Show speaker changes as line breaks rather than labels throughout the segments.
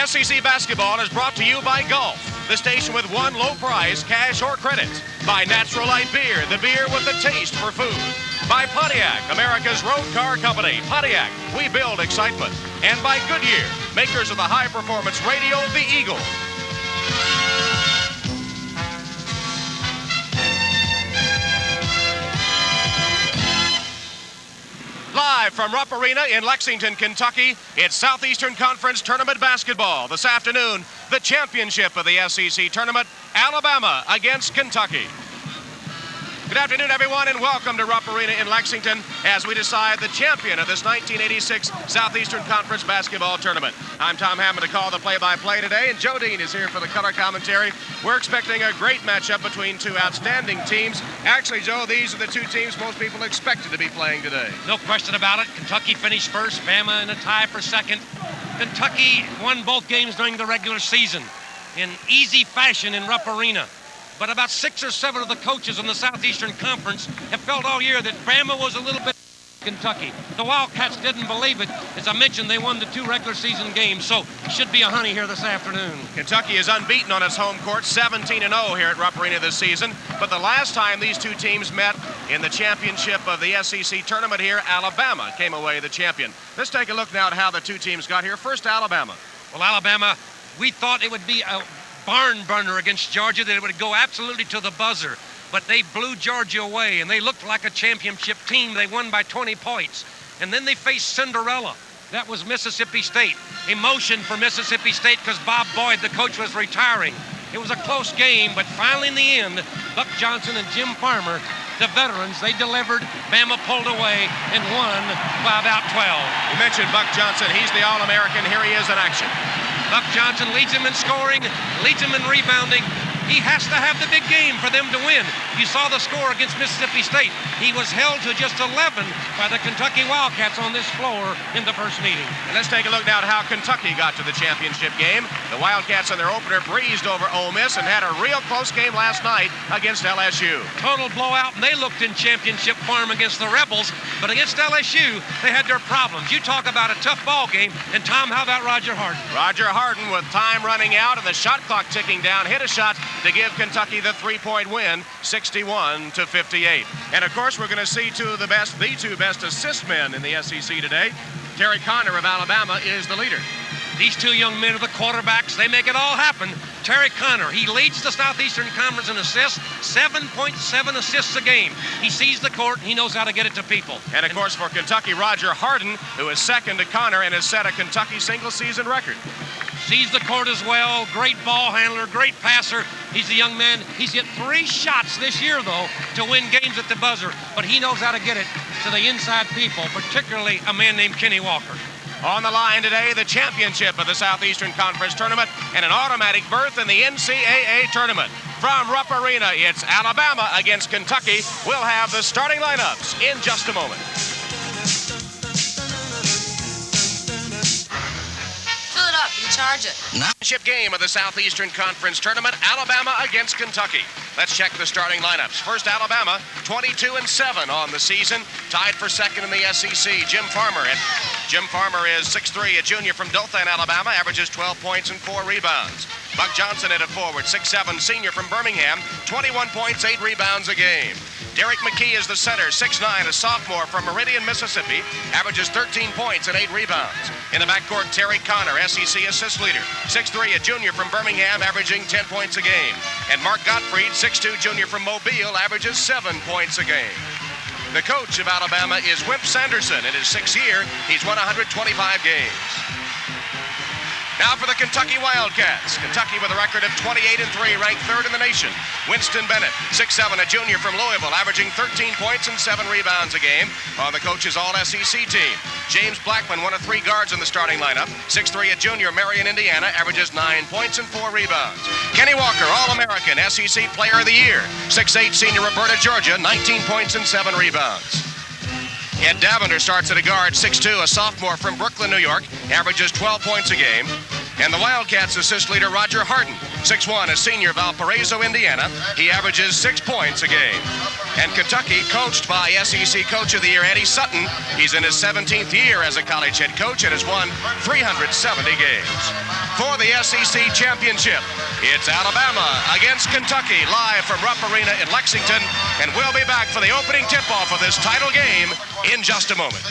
SEC basketball is brought to you by Golf, the station with one low price, cash or credit. By Natural Light Beer, the beer with the taste for food. By Pontiac, America's road car company. Pontiac, we build excitement. And by Goodyear, makers of the high-performance radio, the Eagle. Live from Rupp Arena in Lexington, Kentucky, it's Southeastern Conference Tournament basketball. This afternoon, the championship of the SEC tournament, Alabama against Kentucky. Good afternoon, everyone, and welcome to Rupp Arena in Lexington as we decide the champion of this 1986 Southeastern Conference basketball tournament. I'm Tom Hammond to call the play-by-play today, and Joe Dean is here for the color commentary. We're expecting a great matchup between two outstanding teams. Actually, Joe, these are the two teams most people expected to be playing today.
No question about it. Kentucky finished first, Bama in a tie for second. Kentucky won both games during the regular season in easy fashion in Rupp Arena. But about 6 or 7 of the coaches in the Southeastern Conference have felt all year that Bama was a little bit Kentucky. The Wildcats didn't believe it. As I mentioned, they won the 2 regular season games, so it should be a honey here this afternoon.
Kentucky is unbeaten on its home court, 17-0 here at Rupp Arena this season. But the last time these two teams met in the championship of the SEC tournament here, Alabama came away the champion. Let's take a look now at how the two teams got here. First, Alabama.
Well, Alabama, we thought it would be a barn burner against Georgia, that it would go absolutely to the buzzer, but they blew Georgia away, and they looked like a championship team. They won by 20 points, and then they faced Cinderella. That was Mississippi State. Emotion for Mississippi State because Bob Boyd, the coach, was retiring. It was a close game, but finally in the end, Buck Johnson and Jim Farmer, the veterans, they delivered. Bama pulled away and won by about 12.
You mentioned Buck Johnson. He's the All-American. Here he is in action.
Buck Johnson leads him in scoring, leads him in rebounding. He has to have the big game for them to win. You saw the score against Mississippi State. He was held to just 11 by the Kentucky Wildcats on this floor in the first meeting.
And let's take a look now at how Kentucky got to the championship game. The Wildcats in their opener breezed over Ole Miss and had a real close game last night against LSU.
Total blowout, and they looked in championship form against the Rebels, but against LSU, they had their problems. You talk about a tough ball game, and Tom, how about Roger Harden?
Roger Harden, with time running out and the shot clock ticking down, hit a shot to give Kentucky the 3-point win, 61-58. And of course, we're going to see the two best assist men in the SEC today. Terry Connor of Alabama is the leader.
These two young men are the quarterbacks. They make it all happen. Terry Connor, he leads the Southeastern Conference in assists, 7.7 assists a game. He sees the court, and he knows how to get it to people.
And of course, for Kentucky, Roger Harden, who is second to Connor and has set a Kentucky single-season record.
Sees the court as well, great ball handler, great passer. He's a young man. He's hit 3 shots this year, though, to win games at the buzzer, but he knows how to get it to the inside people, particularly a man named Kenny Walker.
On the line today, the championship of the Southeastern Conference Tournament and an automatic berth in the NCAA Tournament. From Rupp Arena, it's Alabama against Kentucky. We'll have the starting lineups in just a moment.
Fill it up and charge it.
Championship game of the Southeastern Conference Tournament, Alabama against Kentucky. Let's check the starting lineups. First, Alabama, 22-7 on the season, tied for second in the SEC. Jim Farmer is 6'3", a junior from Dothan, Alabama, averages 12 points and 4 rebounds. Buck Johnson at a forward, 6'7", senior from Birmingham, 21 points, 8 rebounds a game. Derek McKee is the center, 6'9", a sophomore from Meridian, Mississippi, averages 13 points and 8 rebounds. In the backcourt, Terry Connor, SEC assist leader, 6'3", a junior from Birmingham, averaging 10 points a game. And Mark Gottfried, 6'2", junior from Mobile, averages 7 points a game. The coach of Alabama is Wimp Sanderson. In his 6th year, he's won 125 games. Now for the Kentucky Wildcats. Kentucky with a record of 28-3, ranked 3rd in the nation. Winston Bennett, 6'7", a junior from Louisville, averaging 13 points and 7 rebounds a game on the coach's All-SEC team. James Blackman, one of 3 guards in the starting lineup. 6'3", a junior, Marion, Indiana, averages 9 points and 4 rebounds. Kenny Walker, All-American, SEC Player of the Year. 6'8", senior, Roberta, Georgia, 19 points and 7 rebounds. Ed Davender starts at a guard, 6'2", a sophomore from Brooklyn, New York, averages 12 points a game. And the Wildcats assist leader, Roger Harden, 6'1", a senior, Valparaiso, Indiana. He averages 6 points a game. And Kentucky, coached by SEC Coach of the Year Eddie Sutton. He's in his 17th year as a college head coach and has won 370 games. For the SEC championship, it's Alabama against Kentucky, live from Rupp Arena in Lexington. And we'll be back for the opening tip-off of this title game in just a moment.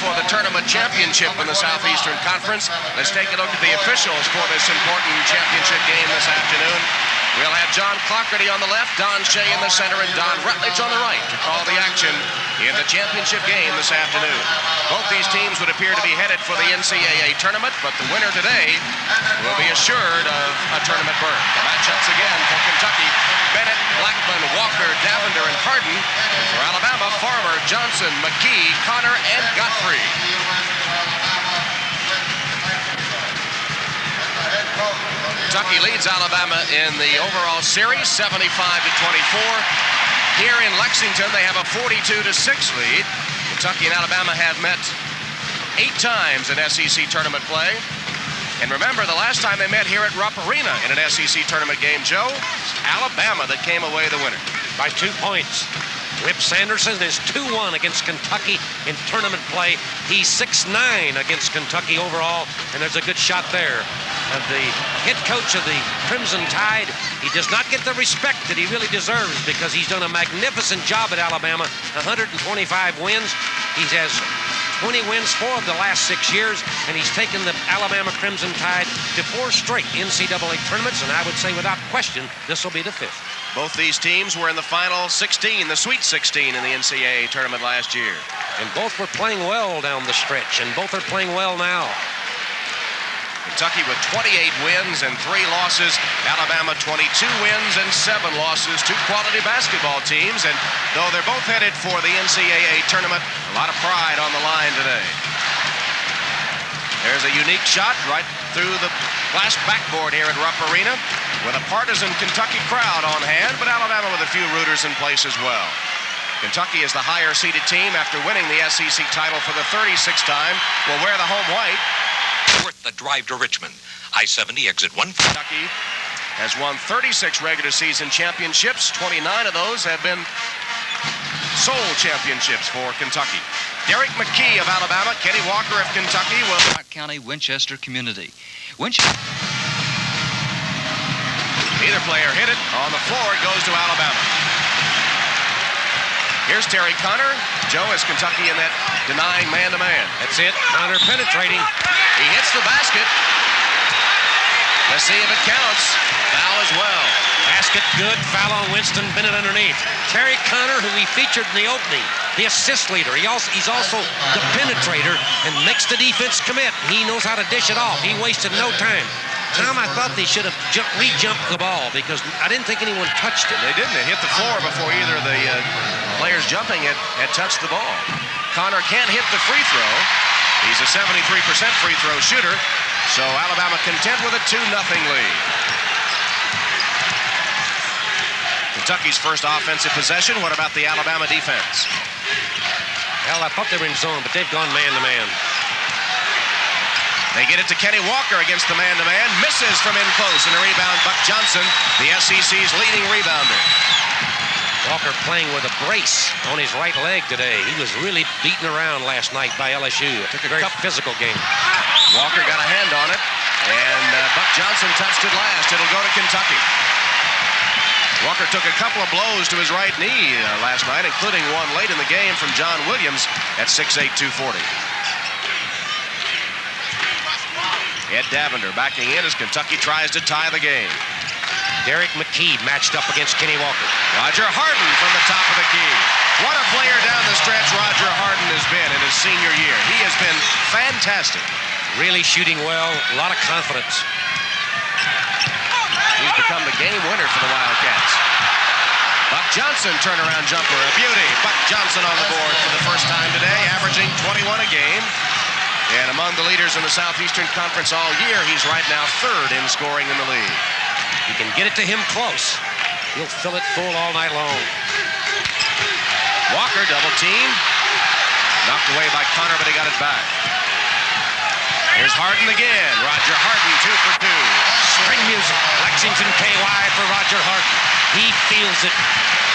For the tournament championship in the Southeastern Conference. Let's take a look at the officials for this important championship game this afternoon. We'll have John Clougherty on the left, Don Shea in the center, and Don Rutledge on the right to call the action in the championship game this afternoon. Both these teams would appear to be headed for the NCAA tournament, but the winner today will be assured of a tournament berth. The matchups again for Kentucky: Bennett, Blackman, Walker, Davender, and Harden. For Alabama, Farmer, Johnson, McKee, Connor, and Godfrey. Kentucky leads Alabama in the overall series, 75-24. Here in Lexington, they have a 42-6 lead. Kentucky and Alabama have met 8 times in SEC tournament play. And remember, the last time they met here at Rupp Arena in an SEC tournament game, Joe, it's Alabama that came away the winner.
By 2 points. Rip Sanderson is 2-1 against Kentucky in tournament play. He's 6-9 against Kentucky overall, and there's a good shot there. The head coach of the Crimson Tide, he does not get the respect that he really deserves because he's done a magnificent job at Alabama. 125 wins. He has 20 wins 4 of the last 6 years, and he's taken the Alabama Crimson Tide to 4 straight NCAA tournaments, and I would say without question, this will be the 5th.
Both these teams were in the final 16, the Sweet 16 in the NCAA tournament last year.
And both were playing well down the stretch, and both are playing well now.
Kentucky with 28 wins and 3 losses. Alabama 22 wins and 7 losses. 2 quality basketball teams, and though they're both headed for the NCAA tournament, a lot of pride on the line today. There's a unique shot right through the glass backboard here at Rupp Arena with a partisan Kentucky crowd on hand, but Alabama with a few rooters in place as well. Kentucky is the higher-seeded team after winning the SEC title for the 36th time. Will wear the home white.
Worth the drive to Richmond. I-70 exit 1.
Kentucky has won 36 regular season championships. 29 of those have been sole championships for Kentucky. Derek McKee of Alabama, Kenny Walker of Kentucky will...
County, Winchester community. Winchester.
Neither player hit it. On the floor, it goes to Alabama. Here's Terry Connor. Joe, is Kentucky in that denying man-to-man.
That's it. Connor penetrating.
He hits the basket. Let's see if it counts. Foul as well.
Basket good. Foul on Winston. Bennett underneath. Terry Connor, who we featured in the opening, the assist leader. He's also the penetrator and makes the defense commit. He knows how to dish it off. He wasted no time. Tom, I thought they should have re-jumped the ball because I didn't think anyone touched it.
They didn't. It hit the floor before either of the players jumping it had touched the ball. Connor can't hit the free throw. He's a 73% free throw shooter. So Alabama content with a 2-0 lead. Kentucky's first offensive possession. What about the Alabama defense?
Well, I thought they were in zone, but they've gone man-to-man.
They get it to Kenny Walker against the man-to-man. Misses from in close, and a rebound. Buck Johnson, the SEC's leading rebounder.
Walker playing with a brace on his right leg today. He was really beaten around last night by LSU. It took a very physical game.
Walker got a hand on it, and Buck Johnson touched it last. It'll go to Kentucky. Walker took a couple of blows to his right knee last night, including one late in the game from John Williams at 6'8", 240. Ed Davender backing in as Kentucky tries to tie the game.
Derek McKee matched up against Kenny Walker.
Roger Harden from the top of the key. What a player down the stretch Roger Harden has been in his senior year. He has been fantastic.
Really shooting well, a lot of confidence.
He's become the game winner for the Wildcats. Buck Johnson turnaround jumper, a beauty. Buck Johnson on the board for the first time today, averaging 21 a game. And among the leaders in the Southeastern Conference all year, he's right now 3rd in scoring in the league.
You can get it to him close. He'll fill it full all night long.
Walker double team. Knocked away by Connor, but he got it back. Here's Harden again. Roger Harden, 2 for 2.
Spring music. Lexington KY for Roger Harden. He feels it.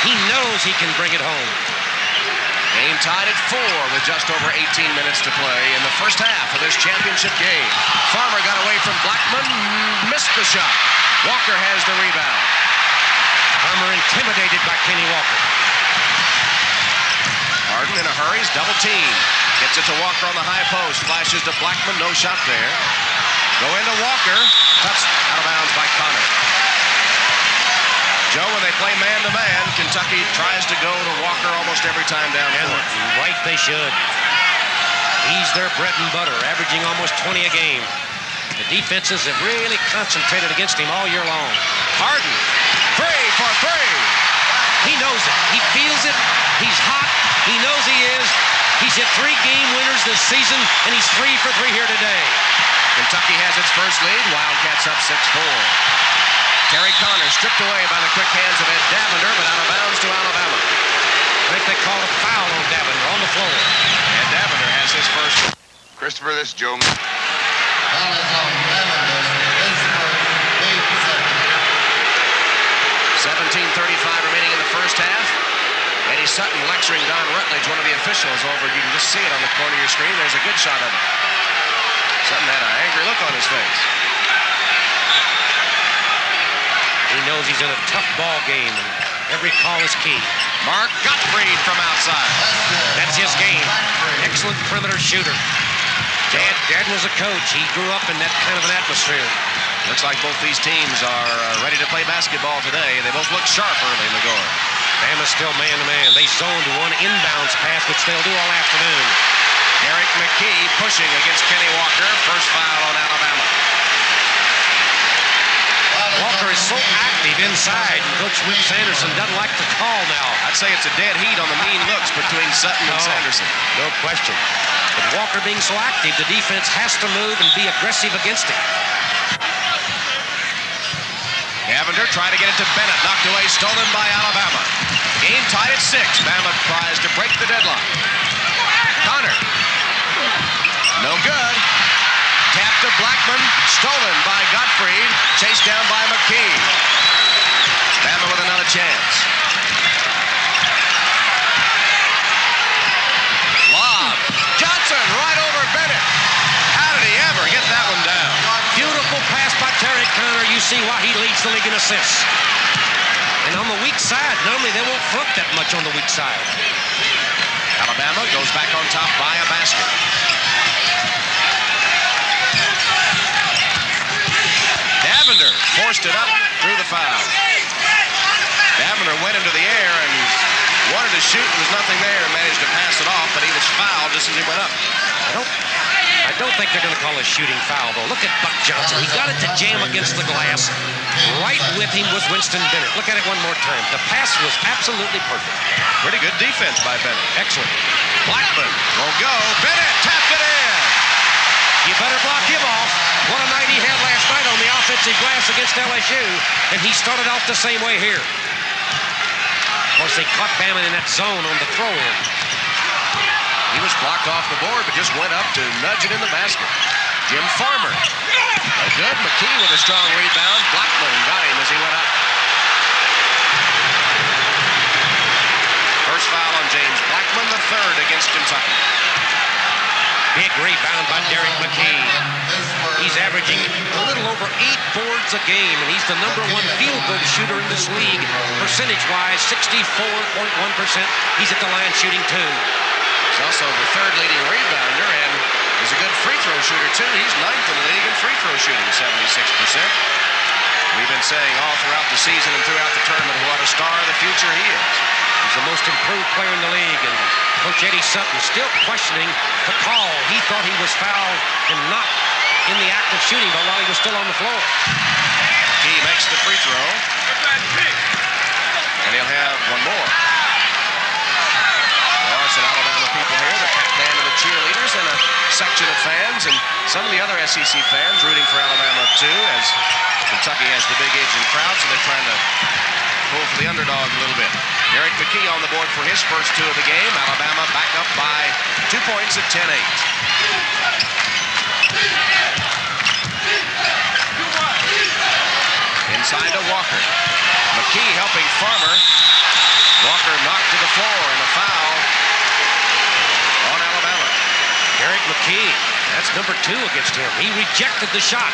He knows he can bring it home.
Game tied at 4 with just over 18 minutes to play in the first half of this championship game. Farmer got away from Blackman, missed the shot. Walker has the rebound.
Farmer intimidated by Kenny Walker.
Harden in a hurry, is double team. Gets it to Walker on the high post. Flashes to Blackman, no shot there. Go into Walker. Touched out of bounds by Connor. Joe, when they play man-to-man, Kentucky tries to go to Walker almost every time down the court.
Right they should. He's their bread and butter, averaging almost 20 a game. The defenses have really concentrated against him all year long.
Harden, 3 for 3.
He knows it. He feels it. He's hot. He knows he is. He's hit 3 game winners this season, and he's 3 for 3 here today.
Kentucky has its first lead. Wildcats up 6-4. Terry Connor stripped away by the quick hands of Ed Davender, but out of bounds to Alabama.
I think they called a foul on Davender on the floor.
Ed Davender has his first.
Christopher, this is Joe.
17:35 remaining in the first half. Eddie Sutton lecturing Don Rutledge, one of the officials over. You can just see it on the corner of your screen. There's a good shot of it. Sutton had an angry look on his face.
He knows he's in a tough ball game, and every call is key.
Mark Gottfried from outside.
That's his game. Excellent perimeter shooter. Dad was a coach. He grew up in that kind of an atmosphere.
Looks like both these teams are ready to play basketball today. They both look sharp early, Magor.
Bama's still man-to-man. They zoned one inbounds pass, which they'll do all afternoon.
Derek McKee pushing against Kenny Walker. First foul on Alabama.
Walker is so active inside, and Coach Whip Sanderson doesn't like the call now.
I'd say it's a dead heat on the mean looks between Sutton and Sanderson.
No question. But Walker being so active, the defense has to move and be aggressive against him.
Davender tried to get it to Bennett. Knocked away, stolen by Alabama. Game tied at 6. Bama tries to break the deadlock. Connor. No good. Tap to Blackman. Stolen by Gottfried. Chased down by McKee. Bama with another chance. Lob. Johnson right over Bennett. How did he ever get that one down?
Beautiful pass by Terry Connor. You see why he leads the league in assists. And on the weak side, normally they won't front that much on the weak side.
Alabama goes back on top by a basket. Davender forced it up through the foul. Davender went into the air and wanted to shoot. There was nothing there and managed to pass it off, but he was fouled just as he went up.
I don't think they're going to call a shooting foul, though. Look at Buck Johnson. He got it to jam against the glass. Right with him was Winston Bennett. Look at it one more time. The pass was absolutely perfect.
Pretty good defense by Bennett.
Excellent.
Blackman will go. Bennett tapped it in.
You better block him off. What a night he had last night on the offensive glass against LSU, and he started off the same way here. Of course, they caught Bama in that zone on the throw-in.
He was blocked off the board, but just went up to nudge it in the basket. Jim Farmer. A good. McKee with a strong rebound. Blackman got him as he went up. First foul on James Blackman, the third against Kentucky.
Big rebound by Derek McKee. He's averaging a little over 8 boards a game, and he's the #1 field goal shooter in this league. Percentage-wise, 64.1%. He's at the line shooting 2.
He's also the third leading rebounder and is a good free throw shooter, too. He's 9th in the league in free throw shooting, 76%. We've been saying all throughout the season and throughout the tournament what a star of the future he is.
He's the most improved player in the league, and Coach Eddie Sutton still questioning the call. He thought he was fouled and not in the act of shooting, but while he was still on the floor.
He makes the free throw. And he'll have one more. There are some Alabama people here, the tap band of the cheerleaders and a section of fans, and some of the other SEC fans rooting for Alabama, too, as Kentucky has the big Asian crowd, so they're trying to pull for the underdog a little bit. Derek McKee on the board for his first 2 of the game. Alabama back up by 2 points at 10-8. Inside to Walker. McKee helping Farmer. Walker knocked to the floor and a foul on Alabama.
Derek McKee, that's number 2 against him. He rejected the shot,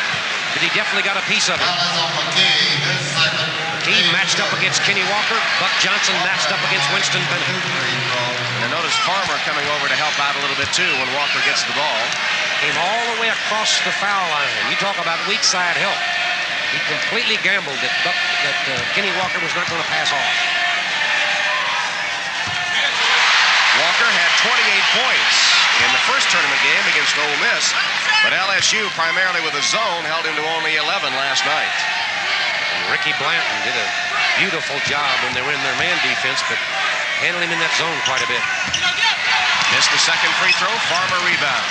but he definitely got a piece of it. McKee matched up against Kenny Walker. Buck Johnson matched up against Winston Bennett.
And I notice Farmer coming over to help out a little bit too when Walker gets the ball.
Came all the way across the foul line. You talk about weak side help. He completely gambled that Kenny Walker was not going to pass off.
Walker had 28 points in the first tournament game against Ole Miss, but LSU, primarily with a zone, held him to only 11 last night.
And Ricky Blanton did a beautiful job when they were in their man defense, but handled him in that zone quite a bit.
Missed the second free throw. Farmer rebound.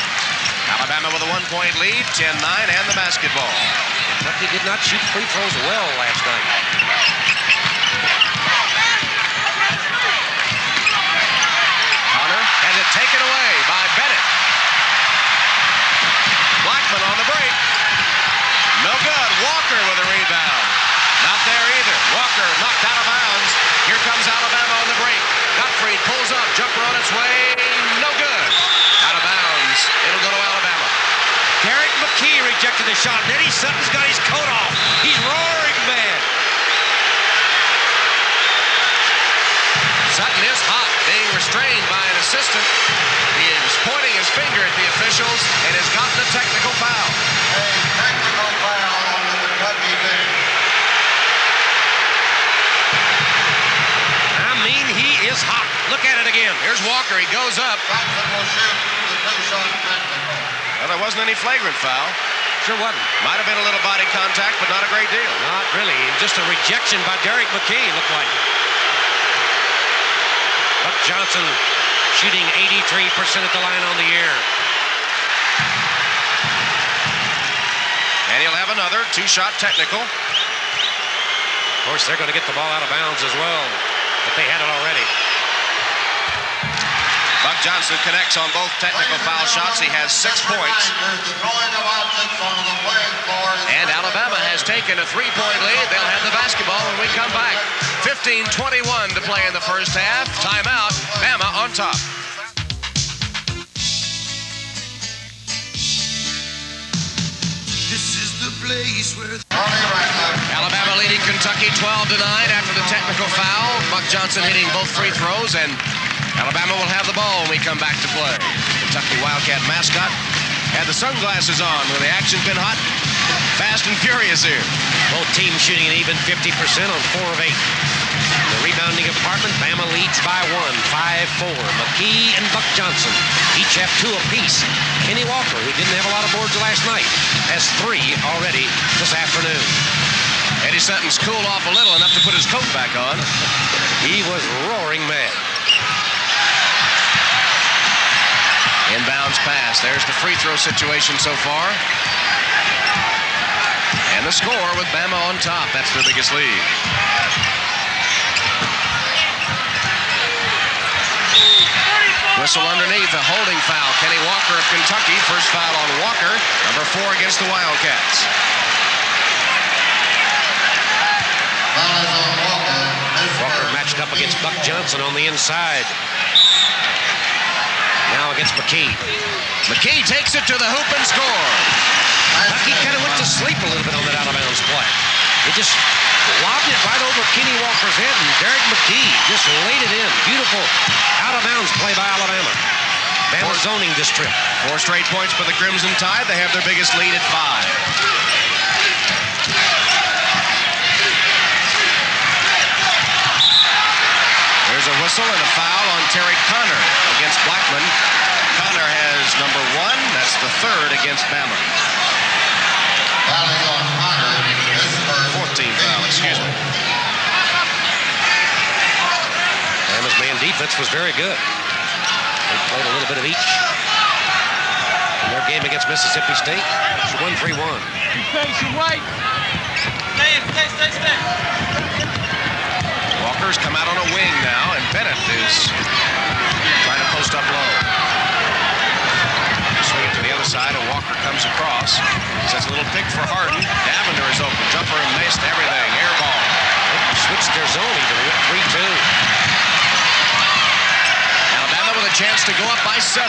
Alabama with a 1-point lead, 10-9, and the basketball.
Kentucky did not shoot free throws well last night.
Connor has it taken away by Bennett. Blackman on the break. No good. Walker with a rebound. Not there either. Walker knocked out of bounds. Here comes Alabama on the break. Gottfried pulls up. Jumper on its way. No good. Out of bounds. It'll go to Alabama.
Derek McKee rejected the shot. And Eddie Sutton's got his coat off. He's roaring mad.
Sutton is hot, being restrained by an assistant. He is pointing his finger at the officials and has gotten a technical foul.
A technical foul on the Kentucky bench.
I mean, he is hot. Look at it again.
Here's Walker. He goes up.
Johnson will shoot the 2-shot technical.
Well, there wasn't any flagrant foul.
Sure wasn't.
Might have been a little body contact, but not a great deal.
Not really. Just a rejection by Derek McKee, looked like. Buck Johnson shooting 83% at the line on the year.
And he'll have another 2-shot technical.
Of course, they're going to get the ball out of bounds as well, but they had it already.
Buck Johnson connects on both technical foul shots. He has 6 points. And Alabama has taken a 3-point lead. They'll have the basketball when we come back. 15:21 to play in the first half. Timeout. Bama on top.
This is the place where
Alabama leading Kentucky 12-9 after the technical foul. Buck Johnson hitting both free throws, and Alabama will have the ball when we come back to play. Kentucky Wildcat mascot had the sunglasses on when the action's been hot, fast and furious here.
Both teams shooting an even 50% on 4 of 8. In the rebounding department, Bama leads by 1, 5-4. McKee and Buck Johnson each have 2 apiece. Kenny Walker, who didn't have a lot of boards last night, has 3 already this afternoon.
Eddie Sutton's cooled off a little, enough to put his coat back on.
He was roaring mad.
Inbounds pass. There's the free throw situation so far. And the score with Bama on top. That's their biggest lead. Whistle underneath, a holding foul. Kenny Walker of Kentucky. First foul on Walker. Number 4 against the Wildcats.
Walker matched up against Buck Johnson on the inside. Now against McKee.
McKee takes it to the hoop and score.
Kentucky kind of went to sleep a little bit on that out-of-bounds play. They just lobbed it right over Kenny Walker's head, and Derek McKee just laid it in. Beautiful out-of-bounds play by Alabama. Bama zoning this trip.
4 straight points for the Crimson Tide. They have their biggest lead at 5. There's a whistle and a foul on Terry Connor against Blackman. Connor has number 1. That's the 3rd against Bama. 14th foul, excuse me.
Bama's man defense was very good. They played a little bit of each. In their game against Mississippi State, she won 3-1.
Stay.
Walker's come out on a wing now, and Bennett is trying to post up low. Swing it to the the other side, and Walker comes across. Sets a little pick for Harden. Davender is open. Jumper and missed everything. Air ball.
They switched their zone even. They went 3-2.
Alabama with a chance to go up by 7.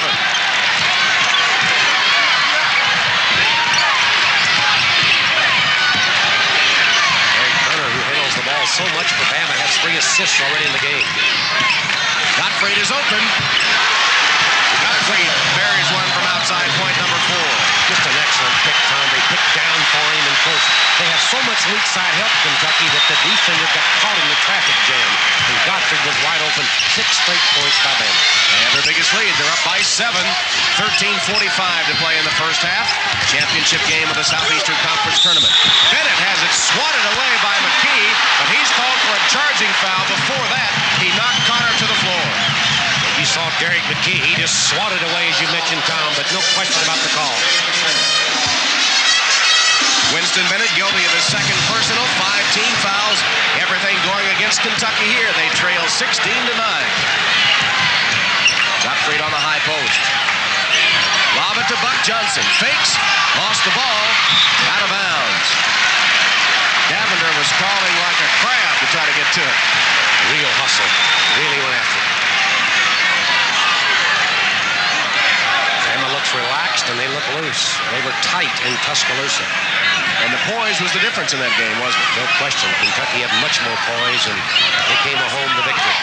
The ball so much for Bama, has 3 assists already in the game.
Gottfried is open. Gottfried buries one from outside point number 4.
Just an excellent pick, Tom. They picked down for him, and of course, they have so much weak side help, Kentucky, that the defender got caught in the traffic jam. And Gottfried was wide open. 6 straight points by Bama.
They have their biggest lead. They're up by 7. 13:45 to play in the first half. Championship game of the Southeastern Conference Tournament. Bennett has it swatted away by McKee, but he's called for a charging foul. Before that, he knocked Connor to the floor.
You saw Derek McKee. He just swatted away, as you mentioned, Tom, but no question about the call.
Winston Bennett guilty of his second personal. 5 team fouls. Everything going against Kentucky here. They trail 16-9. Gottfried on the high post. Lob it to Buck Johnson. Fakes. Lost the ball. Out of bounds. Davender was crawling like a crab to try to get to it.
Real hustle. Really went after it. Bama looks relaxed and they look loose. They were tight in Tuscaloosa.
And the poise was the difference in that game, wasn't it?
No question. Kentucky had much more poise, and they came home the victory.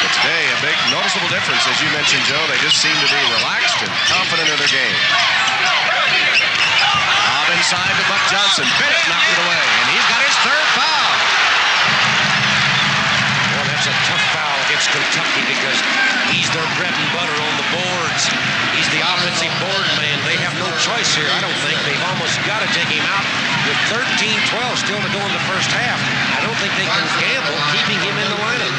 But today, a big noticeable difference. As you mentioned, Joe, they just seem to be relaxed and confident in their game. Lob inside to Buck Johnson. Bennett knocked it away, and he's got his 3rd foul.
Well, that's a tough foul against Kentucky because he's their bread and butter on the boards. He's the offensive board man. They have no choice here, I don't think. They've almost got to take him out with 13-12 still to go in the first half. I don't think they can gamble keeping him in the lineup.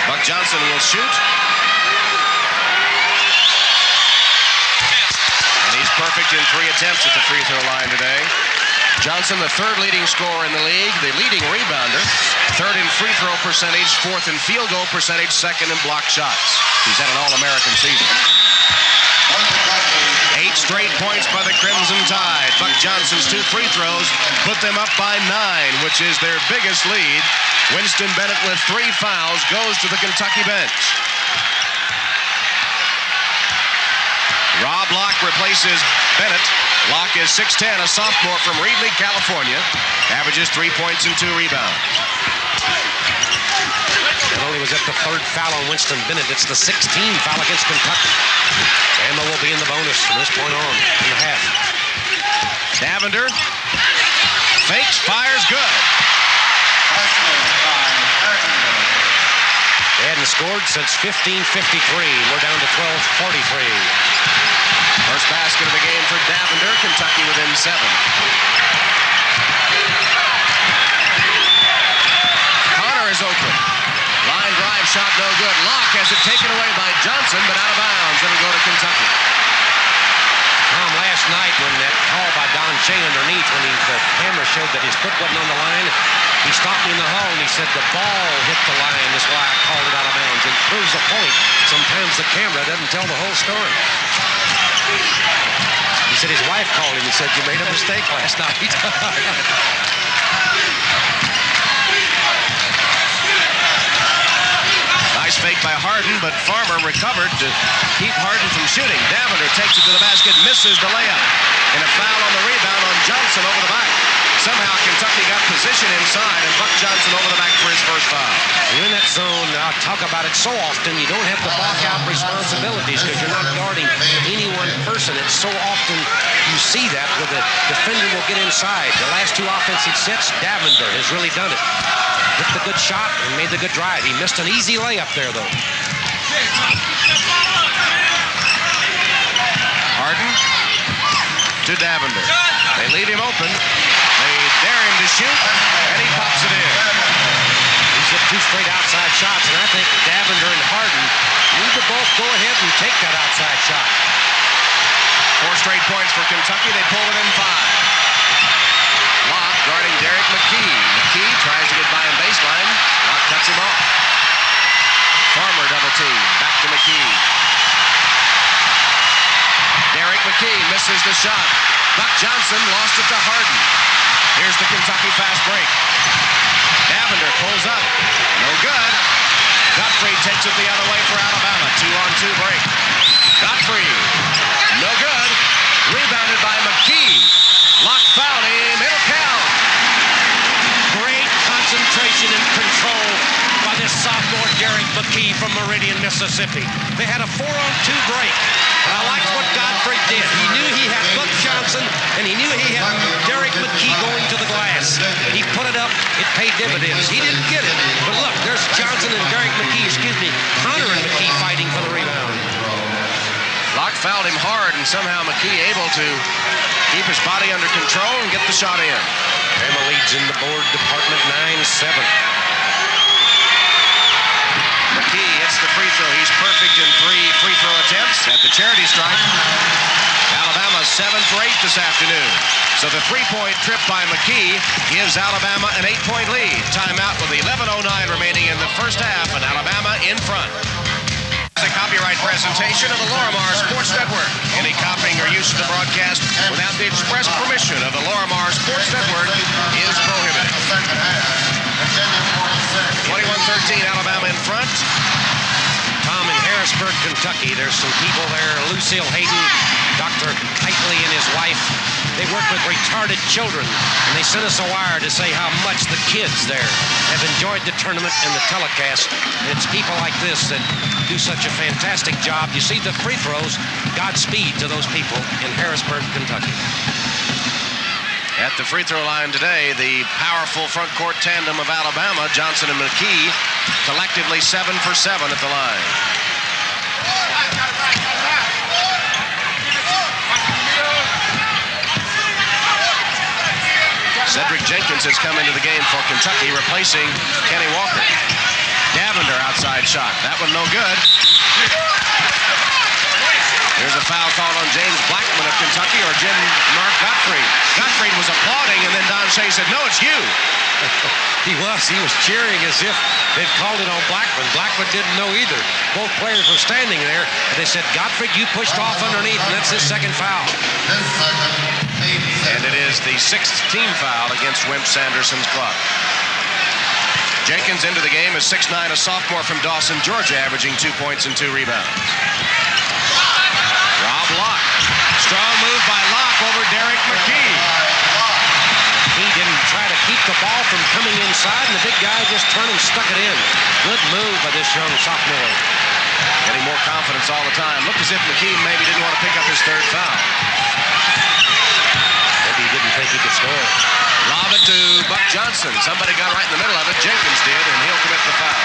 Buck Johnson will shoot. And he's perfect in 3 attempts at the free throw line today. Johnson, the 3rd leading scorer in the league, the leading rebounder, 3rd in free throw percentage, 4th in field goal percentage, 2nd in block shots. He's had an All-American season. 8 straight points by the Crimson Tide. Buck Johnson's 2 free throws put them up by 9, which is their biggest lead. Winston Bennett with 3 fouls goes to the Kentucky bench. Rob Locke replaces Bennett. Locke is 6'10", a sophomore from Reedley, California. Averages 3 points and 2 rebounds.
Not only was that the 3rd foul on Winston Bennett, it's the 16th foul against Kentucky. Bama will be in the bonus from this point on in the half.
Davender fakes, fires, good.
They hadn't scored since 15:53. We're down to 12:43.
First basket of the game for Davender. Kentucky within 7. Connor is open. Line drive shot, no good. Locke has it taken away by Johnson, but out of bounds. It'll go to Kentucky.
Tom, last night when that call by Don Shea underneath, when the camera showed that his foot wasn't on the line, he stopped me in the hall and he said the ball hit the line. That's why I called it out of bounds. It proves a point. Sometimes the camera doesn't tell the whole story. He said his wife called him and said, "You made a mistake last night."
Nice fake by Harden, but Farmer recovered to keep Harden from shooting. Davender takes it to the basket, misses the layup. And a foul on the rebound on Johnson over the back. Somehow Kentucky got position inside, and Buck Johnson over the back for his first foul.
You're in that zone. I talk about it so often. You don't have to block out responsibilities because you're not guarding any one person. It's so often you see that where the defender will get inside. The last 2 offensive sets, Davender has really done it. Hit the good shot and made the good drive. He missed an easy layup there, though.
Harden to Davender. They leave him open. They dare him to shoot, and he pops it in.
He's hit 2 straight outside shots, and I think Davender and Harden need to both go ahead and take that outside shot.
4 straight points for Kentucky. They pull within 5. Locke guarding Derek McKee. McKee tries to get by him baseline. Locke cuts him off. Farmer double team. Back to McKee. McKee misses the shot. Buck Johnson lost it to Harden. Here's the Kentucky fast break. Davender pulls up. No good. Gottfried takes it the other way for Alabama. 2-on-2 break. Gottfried. No good. Rebounded by McKee. Lock fouled him. It'll count.
Great concentration and control by this sophomore Derek McKee from Meridian, Mississippi. They had a 4-on-2 break. And I liked what Godfrey did. He knew he had Buck Johnson, and he knew he had Derek McKee going to the glass. He put it up. It paid dividends. He didn't get it. But look, there's Johnson and Derek McKee, Connor and McKee fighting for the rebound.
Locke fouled him hard, and somehow McKee able to keep his body under control and get the shot in.
Bama leads in the board department 9-7.
McKee hits the free throw. He's perfect in 3 free throw attempts at the charity stripe. Alabama 7 for 8 this afternoon. So the 3-point trip by McKee gives Alabama an 8-point lead. Timeout with 11:09 remaining in the first half, and Alabama in front. The copyright presentation of the Lorimar Sports Network. Any copying or use of the broadcast without the express permission of the Lorimar Sports Network is prohibited. 21-13, Alabama in front.
Tom, in Harrisburg, Kentucky, there's some people there. Lucille Hayden, Dr. Keightley and his wife. They work with retarded children, and they sent us a wire to say how much the kids there have enjoyed the tournament and the telecast. And it's people like this that do such a fantastic job. You see the free throws. Godspeed to those people in Harrisburg, Kentucky.
At the free throw line today, the powerful front court tandem of Alabama, Johnson and McKee, collectively 7 for 7 at the line. Cedric Jenkins has come into the game for Kentucky, replacing Kenny Walker. Davender outside shot. That one no good. Here's a foul called on James Blackman of Kentucky, or Jim Mark Gottfried. Gottfried was applauding, and then Don Shea said, "No, it's you."
He was cheering as if they'd called it on Blackman. Blackman didn't know either. Both players were standing there, and they said, "Gottfried, you pushed off underneath," and that's his second foul.
And it is the 6th team foul against Wimp Sanderson's club. Jenkins into the game is 6'9", a sophomore from Dawson, Georgia, averaging 2 points and 2 rebounds. Rob Locke. Strong move by Locke over Derek McKee.
He didn't try to keep the ball from coming inside, and the big guy just turned and stuck it in. Good move by this young sophomore.
Getting more confidence all the time. Looked as if McKee maybe didn't want to pick up his 3rd foul.
Maybe he didn't think he could score.
Lob it to Buck Johnson. Somebody got right in the middle of it. Jenkins did, and he'll commit the foul.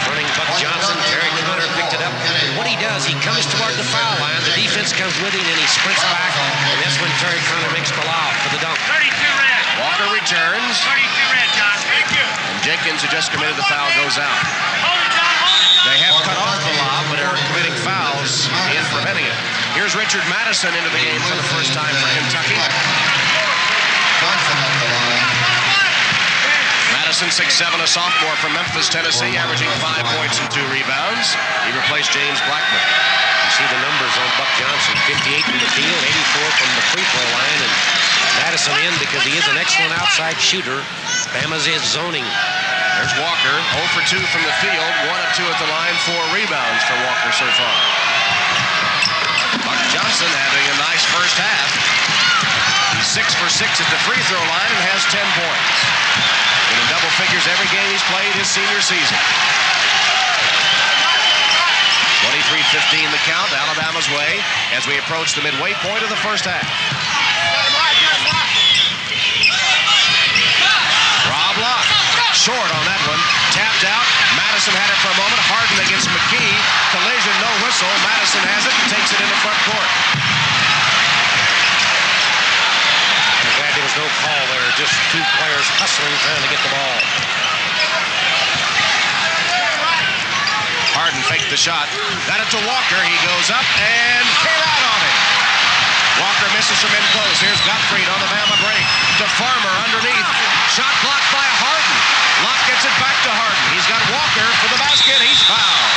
Running Buck Johnson, Terry Connor picked it up. And what he does, he comes toward the foul line. The defense comes with him, and he sprints back. And that's when Terry Connor makes the lob for the dunk.
32 red.
Walker returns.
32 red, John. Thank you.
And Jenkins, who just committed the foul, goes out.
Hold it, John. Hold it, John.
They have cut off the lob, but are committing fouls in preventing it. Here's Richard Madison into the game for the first time for Kentucky. Madison, 6'7", a sophomore from Memphis, Tennessee, averaging 5 points and 2 rebounds. He replaced James Blackman.
You see the numbers on Buck Johnson, 58 from the field, 84 from the free throw line, and Madison in because he is an excellent outside shooter. Bama's is zoning.
There's Walker, 0 for 2 from the field, 1 of 2 at the line, 4 rebounds for Walker so far. Buck Johnson having a nice first half. He's 6 for 6 at the free throw line and has 10 points. Been in double figures every game he's played his senior season. 23-15 the count, Alabama's way as we approach the midway point of the first half. Rob Locke, short on that one, tapped out. Madison had it for a moment. Harden against McKee. Collision, no whistle. Madison has it and takes it into front court.
I'm glad there was no call there. Just 2 players hustling, trying to get the ball.
Harden faked the shot. Got it to Walker. He goes up and came out on it. Walker misses from in close. Here's Gottfried on the Bama break. To Farmer underneath. Shot blocked by Harden. Locke gets it back to Harden. He's got Walker for the basket. He's fouled.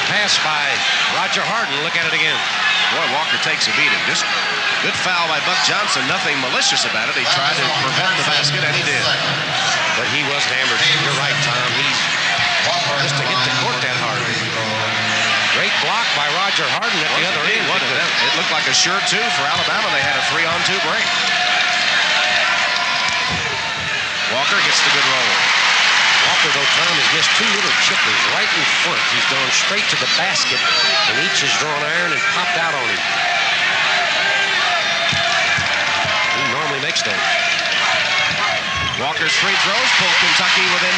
pass by Roger Harden. Look at it again.
Boy, Walker takes a beating. Just good foul by Buck Johnson. Nothing malicious about it. He tried to prevent the basket, and he did.
But he was hammered. You're right, Tom. He's just to hit the court that hard. Great block by Roger Harden at the other end.
It looked like a sure two for Alabama. They had a 3-on-2 break. Walker gets the good roll.
Walker, though, Tom, has missed two little chippers right in front. He's gone straight to the basket, and each has drawn iron and popped out on him. He normally makes those.
Walker's free throws pull Kentucky within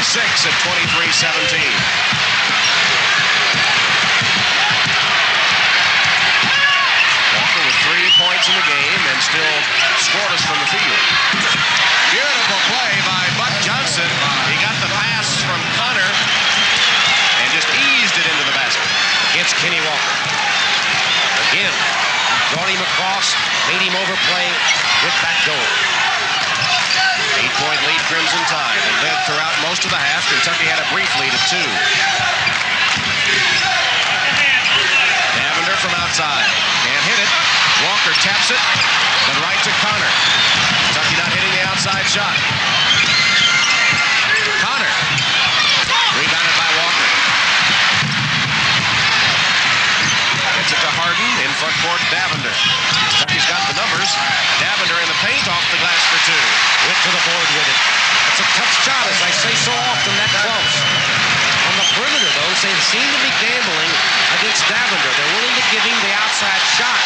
6 at 23-17. Walker with 3 points in the game and still scoreless from the field. Beautiful play by Buck Johnson. He got the pass from Connor and just eased it into the basket.
Against Kenny Walker. Again, brought him across, made him overplay, went back going.
8-point lead, Crimson Tide. They led throughout most of the half. Kentucky had a brief lead of 2. Davender from outside. Can't hit it. Walker taps it, but right to Connor. Kentucky not hitting the outside shot. Connor. Rebounded by Walker. Gets it to Harden. In front court, Davender. Kentucky's got the numbers. Davender in the paint, off the glass for 2.
Went to the board with it. That's a tough shot, as I say so often, that close. On the perimeter, though, they seem to be gambling against Davender. They're willing to give him the outside shot.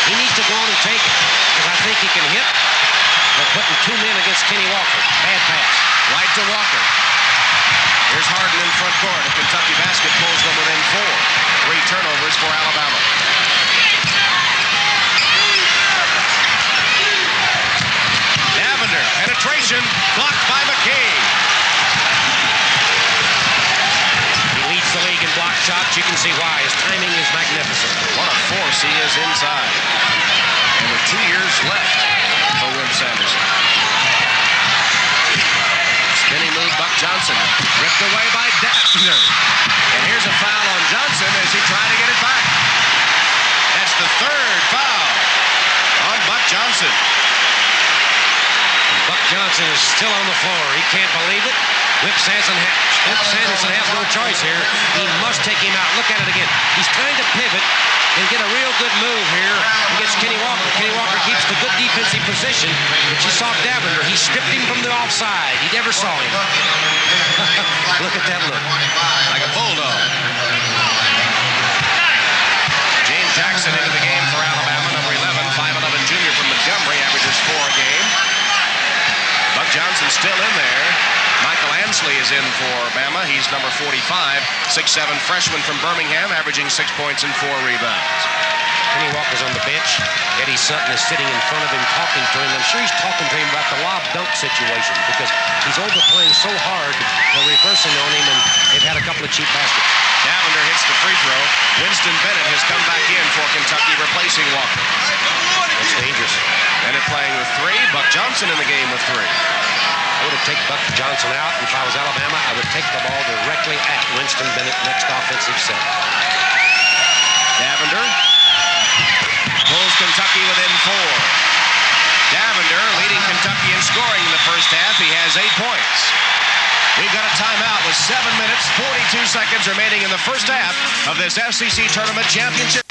He needs to go on and take it, because I think he can hit. They're putting 2 men against Kenny Walker. Bad pass.
Right to Walker. Here's Harden in front court. A Kentucky basket pulls them within 4. 3 turnovers for Alabama. Davender, penetration, blocked by McKay.
He leads the league in block shots. You can see why. His timing is magnificent.
What a force he is inside. And with 2 years left for Wimp Sanderson. Spinning move, Buck Johnson. Ripped away by Davender. And here's a foul on Johnson as he tried to get it back. That's the 3rd foul on Buck Johnson.
Buck Johnson is still on the floor. He can't believe it. Wimp Sanderson has no choice here. He must take him out. Look at it again. He's trying to pivot and get a real good move here against Kenny Walker. Kenny Walker keeps the good defensive position, but you saw Davender. He stripped him from the offside. He never saw him. Look at that look.
Like a bulldog. James Jackson into the game for Alabama, number 11, 5'11" junior from Montgomery, averages 4 a game. Buck Johnson still in there. Michael Ansley is in for Bama. He's number 45, 6'7" freshman from Birmingham, averaging 6 points and 4 rebounds.
Kenny Walker's on the bench. Eddie Sutton is sitting in front of him talking to him. I'm sure he's talking to him about the lob dunk situation because he's overplaying so hard. They're reversing on him, and they've had a couple of cheap baskets.
Davender hits the free throw. Winston Bennett has come back in for Kentucky, replacing Walker.
That's dangerous.
Bennett playing with 3. Buck Johnson in the game with 3.
I would have taken Buck Johnson out, and if I was Alabama, I would take the ball directly at Winston Bennett next offensive set.
Davender pulls Kentucky within 4. Davender leading Kentucky in scoring in the first half. He has 8 points. We've got a timeout with 7 minutes, 42 seconds remaining in the first half of this SEC Tournament Championship.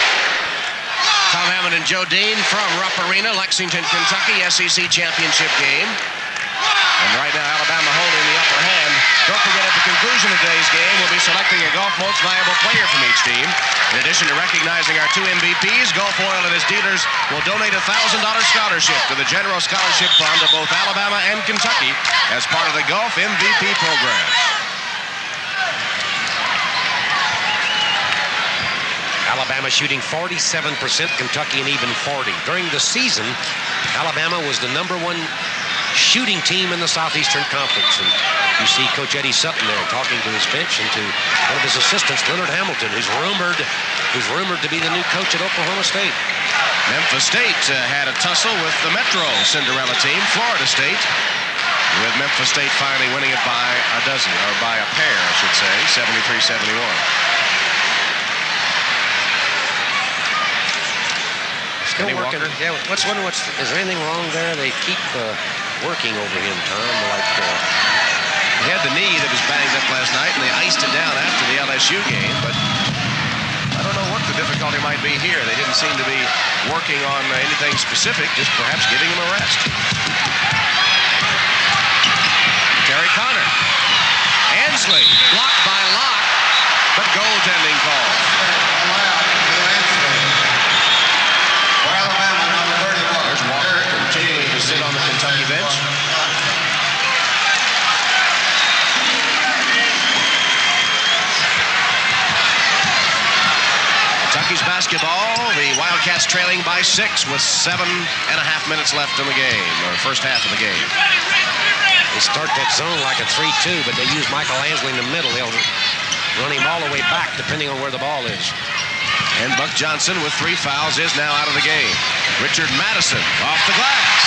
Tom Hammond and Joe Dean from Rupp Arena, Lexington, Kentucky, SEC Championship game. And right now, Alabama holding the upper hand. Don't forget, at the conclusion of today's game, we'll be selecting a Golf Most Valuable Player from each team. In addition to recognizing our 2 MVPs, Gulf Oil and its dealers will donate a $1,000 scholarship to the General Scholarship Fund of both Alabama and Kentucky as part of the Golf MVP program.
Alabama shooting 47%, Kentucky an even 40. During the season, Alabama was the #1 shooting team in the Southeastern Conference. And you see Coach Eddie Sutton there talking to his bench and to one of his assistants, Leonard Hamilton, who's rumored to be the new coach at Oklahoma State.
Memphis State had a tussle with the Metro Cinderella team, Florida State, with Memphis State finally winning it by a dozen, or by a pair, I should say, 73-71.
Still working. Yeah. Is there anything wrong there? They keep working over him, Tom.
He had the knee that was banged up last night, and they iced it down after the LSU game, but I don't know what the difficulty might be here. They didn't seem to be working on anything specific, just perhaps giving him a rest. Terry Connor. Ansley, blocked by Locke, but goaltending call. There's Walker continuing to sit on the Kentucky bench. Kentucky's basketball. The Wildcats trailing by 6 with 7.5 minutes left in the game, or first half of the game.
They start that zone like a 3-2, but they use Michael Ansley in the middle. They'll run him all the way back, depending on where the ball is.
And Buck Johnson, with 3 fouls, is now out of the game. Richard Madison off the glass.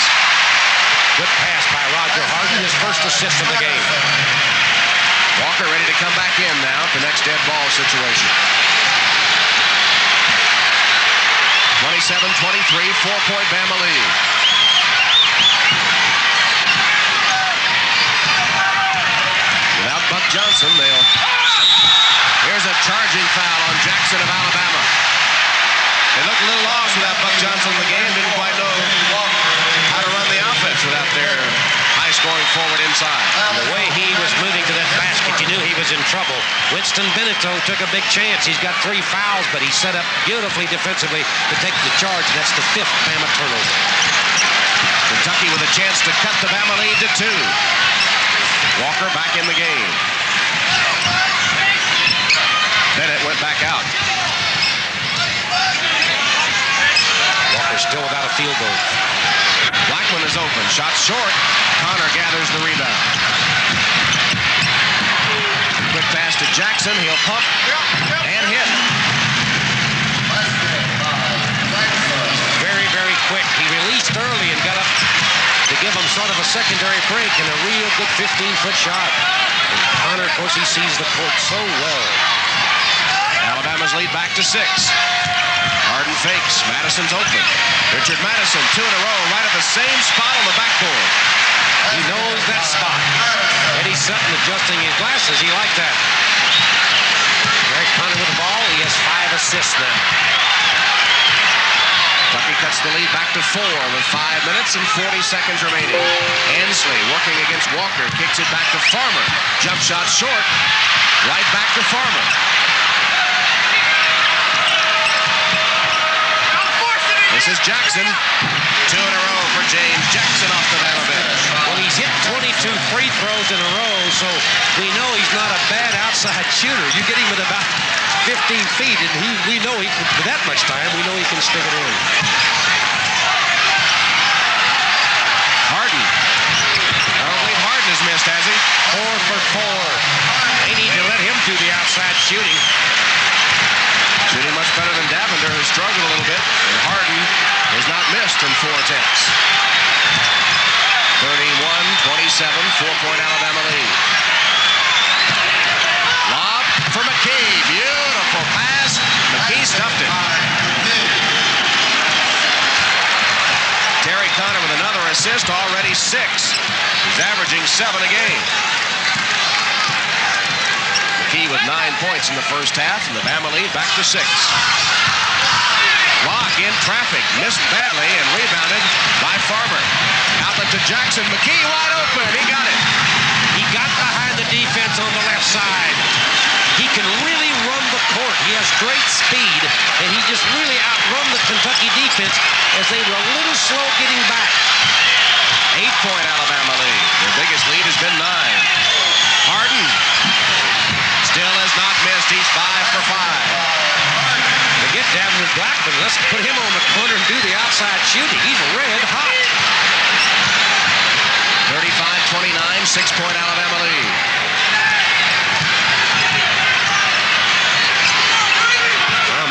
Good pass by Roger Harden, his first assist of the game.
Walker ready to come back in now at the next dead ball situation. 27-23, 4-point Bama lead. Without Buck Johnson, here's a charging foul on Jackson of Alabama. They looked a little lost without Buck Johnson in the game. Didn't quite know how to run the offense without their high-scoring forward inside.
And the way he was moving to that basket, you knew he was in trouble. Winston Benito took a big chance. He's got 3 fouls, but he set up beautifully defensively to take the charge, and that's the 5th Bama turnover.
Kentucky with a chance to cut the Bama lead to 2. Walker back in the game. Bennett went back out.
Walker still without a field goal.
Blackman is open. Shot short. Connor gathers the rebound. Quick pass to Jackson. He'll pump and hit.
Very, very quick. He released early and got up to give him sort of a secondary break and a real good 15-foot shot. And Connor, of course, he sees the court so well.
Alabama's lead back to 6. Harden fakes. Madison's open. Richard Madison, 2 in a row, right at the same spot on the backboard.
He knows that spot. Eddie Sutton adjusting his glasses. He liked that. Derek Connor with the ball. He has 5 assists now.
Kentucky cuts the lead back to 4 with 5 minutes and 40 seconds remaining. Ansley working against Walker. Kicks it back to Farmer. Jump shot short. Right back to Farmer. This is Jackson. 2 in a row for James Jackson off the Bama bench.
Well, he's hit 22 free throws in a row, so we know he's not a bad outside shooter. You get him at about 15 feet, and we know he can, with that much time, we know he can stick it in.
Harden. I don't believe Harden has missed, has he?
4 for 4. They need to let him do the outside shooting.
Shooting much better than Davender, who struggled a little bit. And Harden has not missed in 4 attempts. 31-27, 4-point Alabama lead. Lob for McKee. Beautiful pass. McKee stuffed it. Terry Connor with another assist, already 6. He's averaging 7 a game. McKee with 9 points in the first half, and the Bama lead back to 6. Locke in traffic, missed badly and rebounded by Farmer. Outlet to Jackson. McKee wide open. He got it.
He got behind the defense on the left side. He can really run the court. He has great speed, and he just really outrun the Kentucky defense as they were a little slow getting back.
8-point Alabama lead. Their biggest lead has been 9. Harden still has not missed. He's 5 for 5.
Forget Davin Blackman. Let's put him on the corner and do the outside shooting. He's red hot.
35-29, 6-point Alabama lead.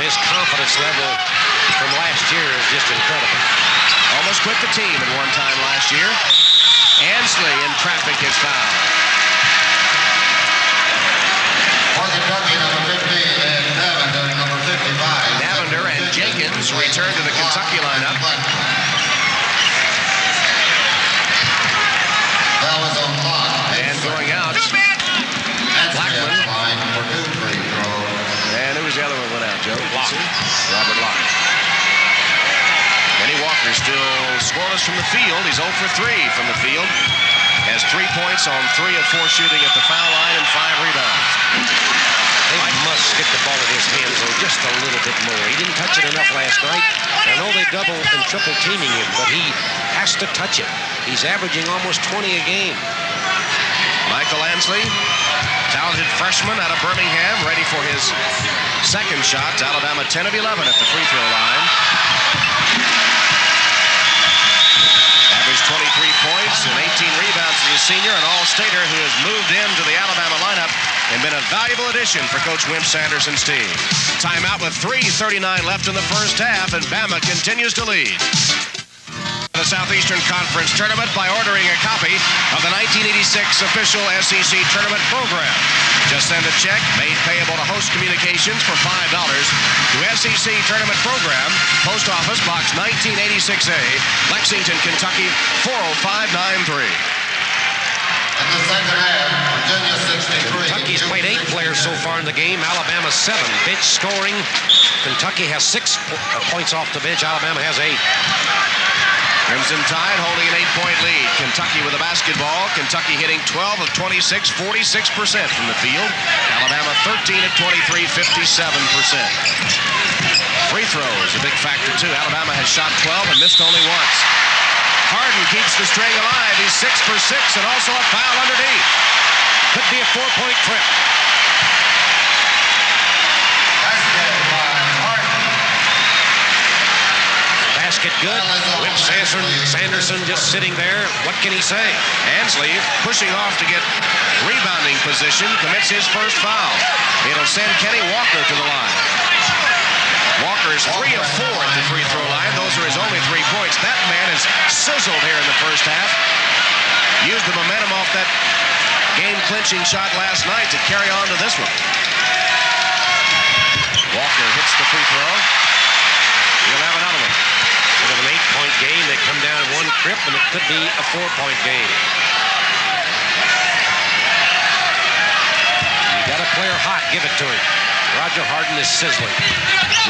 His confidence level from last year is just incredible.
Almost quit the team at one time last year. Ansley in traffic is fouled.
For Kentucky, number 15, and Davender, number 55.
Davender and Jenkins Williams returned to the Kentucky lineup.
That was on clock.
And going out, Blackman.
For 2 free throws.
And who was the other one went out, Joe? Robert Locke. Kenny Walker still scoreless from the field. He's 0 for 3 from the field. Has 3 points on 3 of 4 shooting at the foul line and 5 rebounds.
They must get the ball in his hands, though, just a little bit more. He didn't touch it enough last night. I know they double and triple teaming him, but he has to touch it. He's averaging almost 20 a game.
Michael Ansley, talented freshman out of Birmingham, ready for his second shot. Alabama 10 of 11 at the free throw line. Averaged 23 points and 18 rebounds as a senior, an all-stater who has moved into the Alabama lineup and been a valuable addition for Coach Wimp Sanderson's team. Timeout with 3:39 left in the first half, and Bama continues to lead the Southeastern Conference Tournament by ordering a copy of the 1986 official SEC Tournament program. Just send a check made payable to Host Communications for $5 to SEC Tournament Program, Post Office Box 1986A, Lexington, Kentucky 40593.
In the second half, Virginia 63.
Kentucky's played 8 players so far in the game. Alabama 7. Bench scoring. Kentucky has 6 points off the bench. Alabama has 8.
Crimson Tide holding an 8-point lead. Kentucky with the basketball. Kentucky hitting 12 of 26, 46% from the field. Alabama 13 of 23, 57%. Free throws, a big factor too. Alabama has shot 12 and missed only once. Harden keeps the string alive. He's 6 for 6 and also a foul underneath.
Could be a 4-point trip. Basket good. Wimp Sanderson just sitting there. What can he say?
Ansley pushing off to get rebounding position, commits his first foul. It'll send Kenny Walker to the line. Walker is 3 of 4 at the free throw line. Those are his only 3 points. That man has sizzled here in the first half. Used the momentum off that game-clinching shot last night to carry on to this one. Walker hits the free throw. He'll have another one.
Instead of an 8-point game, they come down 1 trip, and it could be a 4-point game. You got a player hot, give it to him. Roger Harden is sizzling.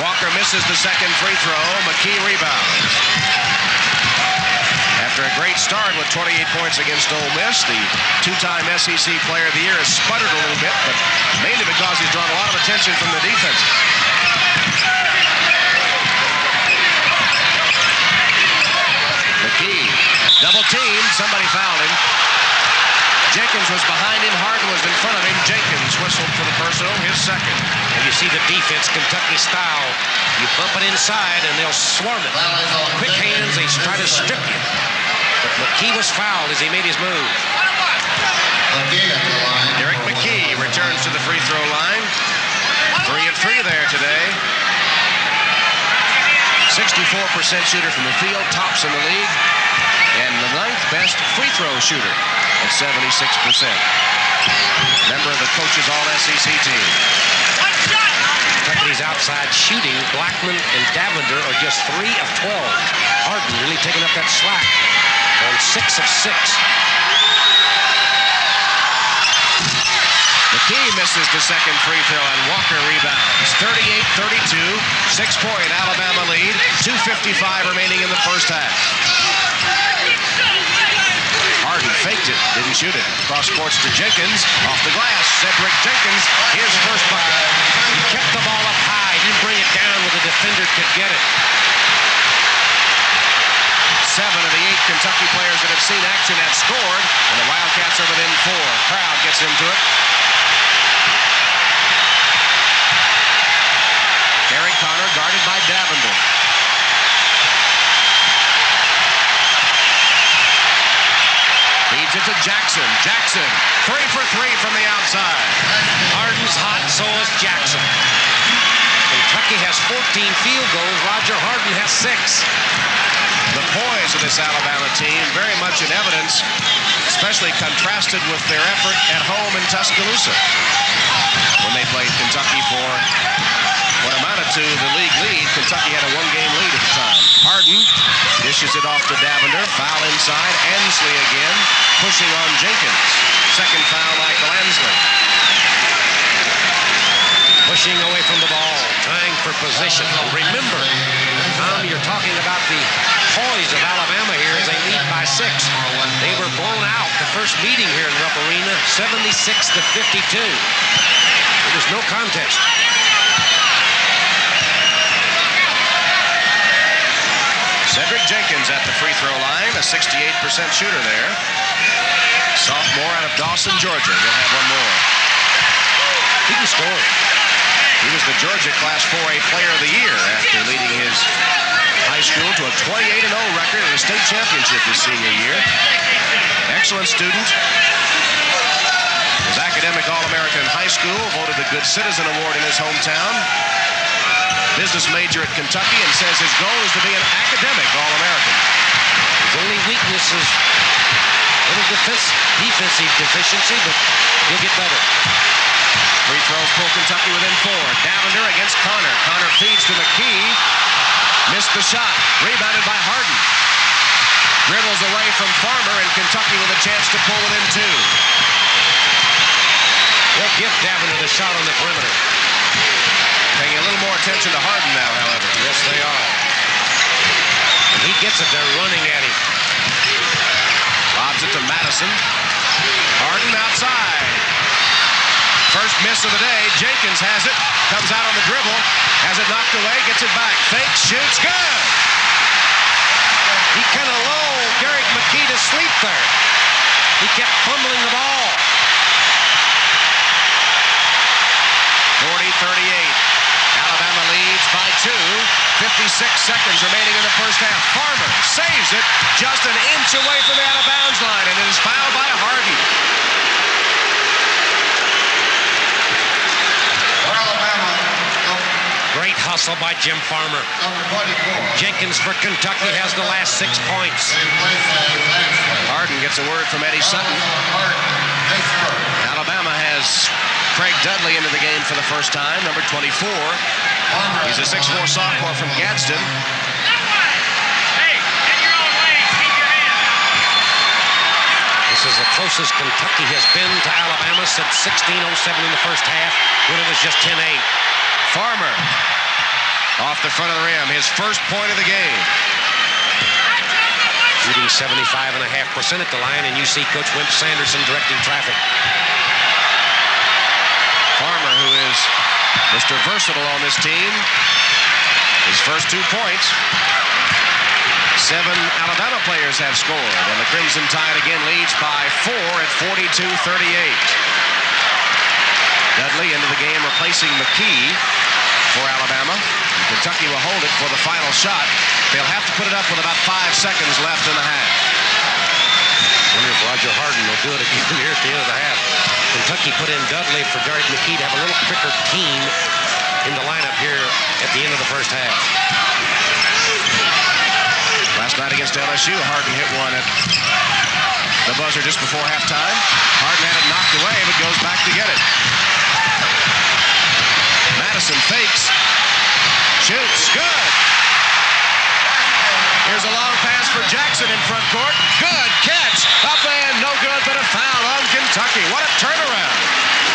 Walker misses the second free throw. McKee rebounds. After a great start with 28 points against Ole Miss, the 2-time SEC Player of the Year has sputtered a little bit, but mainly because he's drawn a lot of attention from the defense. McKee, double teamed, somebody fouled him. Jenkins was behind him, Harden was in front of him. Jenkins whistled for the personal, his second.
And you see the defense, Kentucky style. You bump it inside and they'll swarm it. Quick hands, they try to strip you. But McKee was fouled as he made his move.
Derek McKee returns to the free throw line. 3 of 3 there today. 64% shooter from the field, tops in the league. And the 9th best free throw shooter at 76%. Member of the coaches All-SEC team.
Kentucky's outside shooting, Blackman and Davender are just 3 of 12. Harden really taking up that slack on 6 of 6.
McKee misses the second free throw and Walker rebounds. 38-32, 6-point Alabama lead. 2:55 remaining in the first half. Harden faked it, didn't shoot it. Cross courts to Jenkins, off the glass. Cedric Jenkins, his first bucket.
He kept the ball up high, didn't bring it down where the defender could get it.
7 of the 8 Kentucky players that have seen action have scored, and the Wildcats are within 4. Crowd gets into it. Gary Connor guarded by Davender. Feeds it to Jackson. Jackson, 3 for 3 from the outside.
Harden's hot, so is Jackson. Kentucky has 14 field goals. Roger Harden has 6.
The poise of this Alabama team very much in evidence, especially contrasted with their effort at home in Tuscaloosa when they played Kentucky for what amounted to the league lead. Kentucky had a one-game lead at the time. Harden dishes it off to Davender. Foul inside. Ansley again, pushing on Jenkins. Second foul, Michael Ansley.
Pushing away from the ball, trying for position. Remember, Tom, you're talking about the poise of Alabama here as they lead by 6. They were blown out the first meeting here in Rupp Arena, 76-52. It was no contest.
Cedric Jenkins at the free throw line, a 68% shooter there. Sophomore out of Dawson, Georgia. He'll have one more.
He can score.
He was the Georgia Class 4A Player of the Year after leading his high school to a 28-0 record in the state championship his senior year. Excellent student. Was academic All-American in high school, voted the Good Citizen Award in his hometown. Business major at Kentucky, and says his goal is to be an academic All-American.
His only weakness is a little defensive deficiency, but he'll get better.
Free throws pull Kentucky within 4. Davender against Connor. Connor feeds to McKee. Missed the shot. Rebounded by Harden. Dribbles away from Farmer, and Kentucky with a chance to pull within 2.
They'll give Davender the shot on the perimeter.
Paying a little more attention to Harden now, however.
Yes, they are. And he gets it. They're running at him.
Lobs it to Madison. Harden outside. First miss of the day. Jenkins has it. Comes out on the dribble. Has it knocked away. Gets it back. Fakes. Shoots. Good.
He kind of lulled Garrett McKee to sleep there. He kept fumbling the ball.
40-38. Alabama leads by 2. 56 seconds remaining in the first half. Farmer saves it just an inch away from the out-of-bounds line, and it is fouled by Harden.
Great hustle by Jim Farmer. Jenkins for Kentucky has the last 6 points.
Harden gets a word from Eddie Sutton. Alabama has Craig Dudley into the game for the first time, number 24. He's a 6'4 sophomore from Gadsden.
Hey, get your own ways. Keep your hands out.
This is the closest Kentucky has been to Alabama since 1607 in the first half, when it was just 10-8.
Farmer off the front of the rim, his first point of the game.
Shooting 75.5% at the line, and you see Coach Wimp Sanderson directing traffic.
Farmer, who is Mr. Versatile on this team, his first 2 points. 7 Alabama players have scored, and the Crimson Tide again leads by 4 at 42-38. Dudley into the game, replacing McKee for Alabama. And Kentucky will hold it for the final shot. They'll have to put it up with about 5 seconds left in the half.
I wonder if Roger Harden will do it again here at the end of the half. Kentucky put in Dudley for Garrett McKee to have a little quicker team in the lineup here at the end of the first half.
Last night against LSU, Harden hit one at the buzzer just before halftime. Harden had it knocked away, but goes back to get it. Madison fakes. Shoots. Good. Here's a long pass for Jackson in front court. Good catch. Up and no good, but a foul on Kentucky. What a turnaround.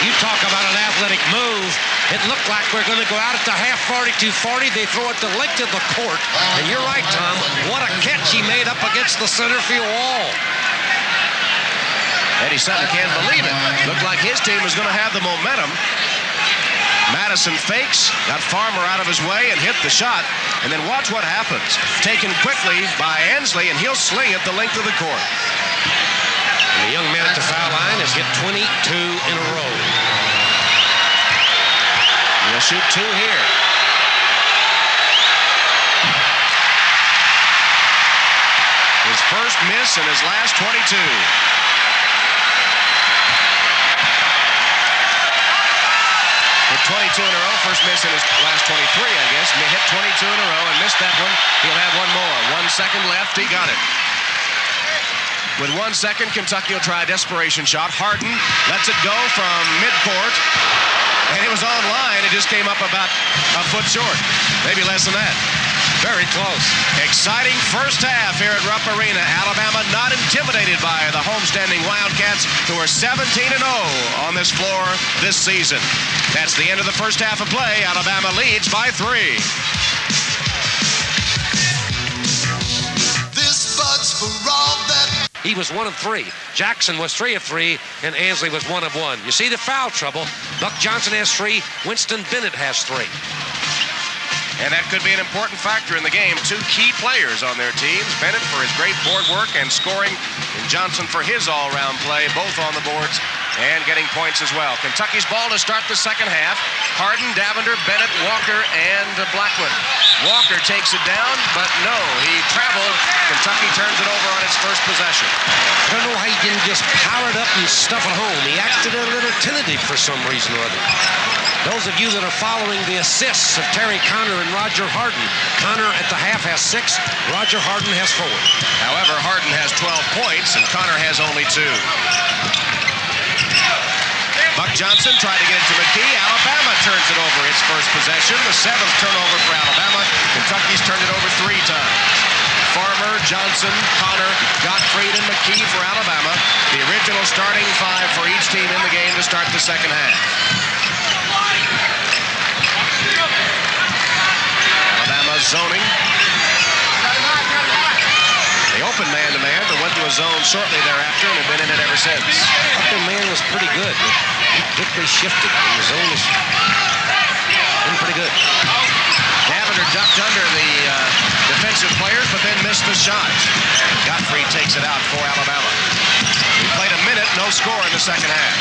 You talk about an athletic move. It looked like we're going to go out at the half 42-40. They throw it the length of the court. And you're right, Tom. What a catch he made up against the center field wall.
Eddie Sutton can't believe it. Looked like his team was going to have the momentum. Madison fakes, got Farmer out of his way and hit the shot. And then watch what happens. Taken quickly by Ansley, and he'll sling it the length of the court.
And the young man at the foul line has hit 22 in a row.
He'll shoot 2 here. His first miss in his last 22. Hit 22 in a row, first miss in his last 23, I guess. Hit 22 in a row and missed that one. He'll have one more. 1 second left, he got it. With 1 second, Kentucky will try a desperation shot. Harden lets it go from midcourt, and it was online. It just came up about a foot short, maybe less than that.
Very close.
Exciting first half here at Rupp Arena. Alabama not intimidated by the homestanding Wildcats, who are 17-0 on this floor this season. That's the end of the first half of play. Alabama leads by 3.
This Bud's for all that.
He was 1 of 3. Jackson was 3 of 3, and Ansley was 1 of 1. You see the foul trouble. Buck Johnson has 3. Winston Bennett has 3.
And that could be an important factor in the game. 2 key players on their teams. Bennett for his great board work and scoring, and Johnson for his all-round play, both on the boards and getting points as well. Kentucky's ball to start the second half. Harden, Davender, Bennett, Walker, and Blackman. Walker takes it down, but no, he traveled. Kentucky turns it over on its first possession.
I don't know how he didn't just power it up and stuff it home. He acted a little tentative for some reason or other. Those of you that are following the assists of Terry Connor and Roger Harden, Connor at the half has 6, Roger Harden has 4.
However, Harden has 12 points and Connor has only 2. Buck Johnson tried to get it to McKee. Alabama turns it over its first possession. The 7th turnover for Alabama. Kentucky's turned it over 3 times. Farmer, Johnson, Connor, Gottfried, and McKee for Alabama. The original starting 5 for each team in the game to start the second half. Alabama zoning. They opened man-to-man, but went to a zone shortly thereafter and have been in it ever since.
Upper man was pretty good. He quickly shifted, and the zone was been pretty good.
Davender ducked under the defensive players, but then missed the shot. Gottfried takes it out for Alabama. We played a minute, no score in the second half.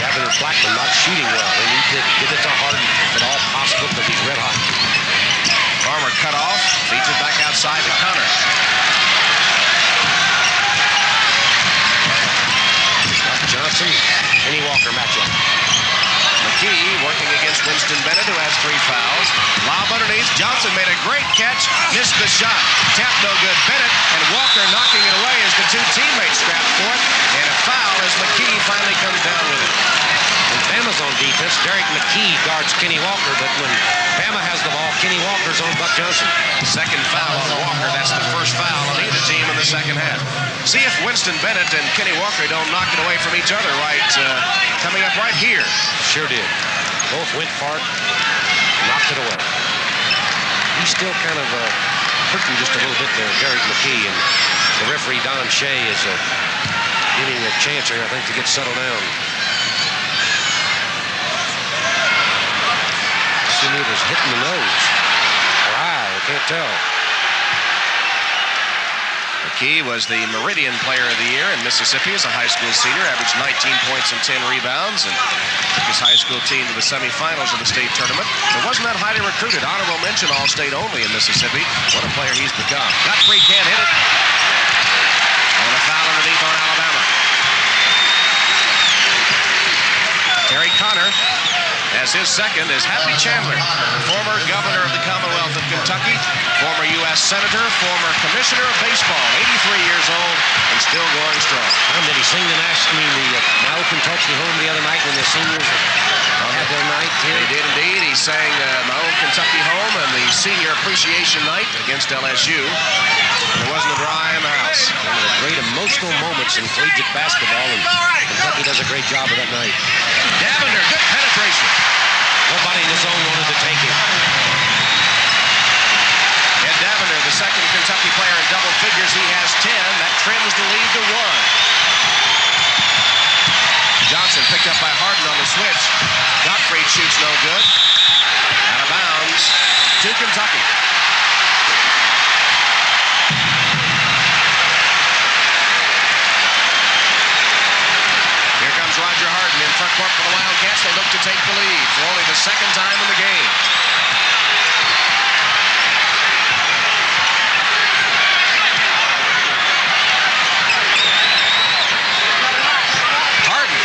Davender Blackman not shooting well. They need to get it to Harden if at all possible, because he's red hot.
Farmer cut off, feeds it back outside to Connor.
Johnson, Kenny Walker matchup.
McKee working against Winston Bennett, who has 3 fouls. Lob underneath. Johnson made a great catch, missed the shot. Tap no good. Bennett and Walker knocking it away as the 2 teammates scrap for it. And a foul as McKee finally comes down with it.
When Bama's on defense, Derek McKee guards Kenny Walker, but when Bama has the ball, Kenny Walker's on Buck Johnson.
Second foul on Walker. That's the first foul on either team in the second half. See if Winston Bennett and Kenny Walker don't knock it away from each other coming up right here.
Sure did. Both went for it, knocked it away. He's still kind of hurting just a little bit there, Derek McKee, and the referee, Don Shea, is giving a chance here, I think, to get settled down. It was hitting the nose or eye, I can't tell.
McKee was the Meridian Player of the Year in Mississippi as a high school senior, averaged 19 points and 10 rebounds, and took his high school team to the semifinals of the state tournament. It wasn't that highly recruited. Honorable mention, All-State only in Mississippi. What a player he's become. Gottfried can't hit it. And a foul underneath on Alabama. Terry Connor as his second is Happy Chandler, former governor of the Commonwealth of Kentucky, former U.S. Senator, former commissioner of baseball, 83 years old and still going strong.
Did he sing the My Old Kentucky Home the other night when the seniors had their night here?
They did indeed. He sang My Old Kentucky Home and the Senior Appreciation Night against LSU. There wasn't a dry in the house.
One of the great emotional moments in collegiate basketball, and Kentucky does a great job of that night.
Davender, good penetration.
Nobody in the zone wanted to take him.
Ed Davender, the second Kentucky player in double figures, he has 10. That trims the lead to 1. Johnson picked up by Harden on the switch. Gottfried shoots no good. Out of bounds to Kentucky. Here comes Roger Harden in front court for the Wildcats. They look to take the lead for only the second time in the game. Harden.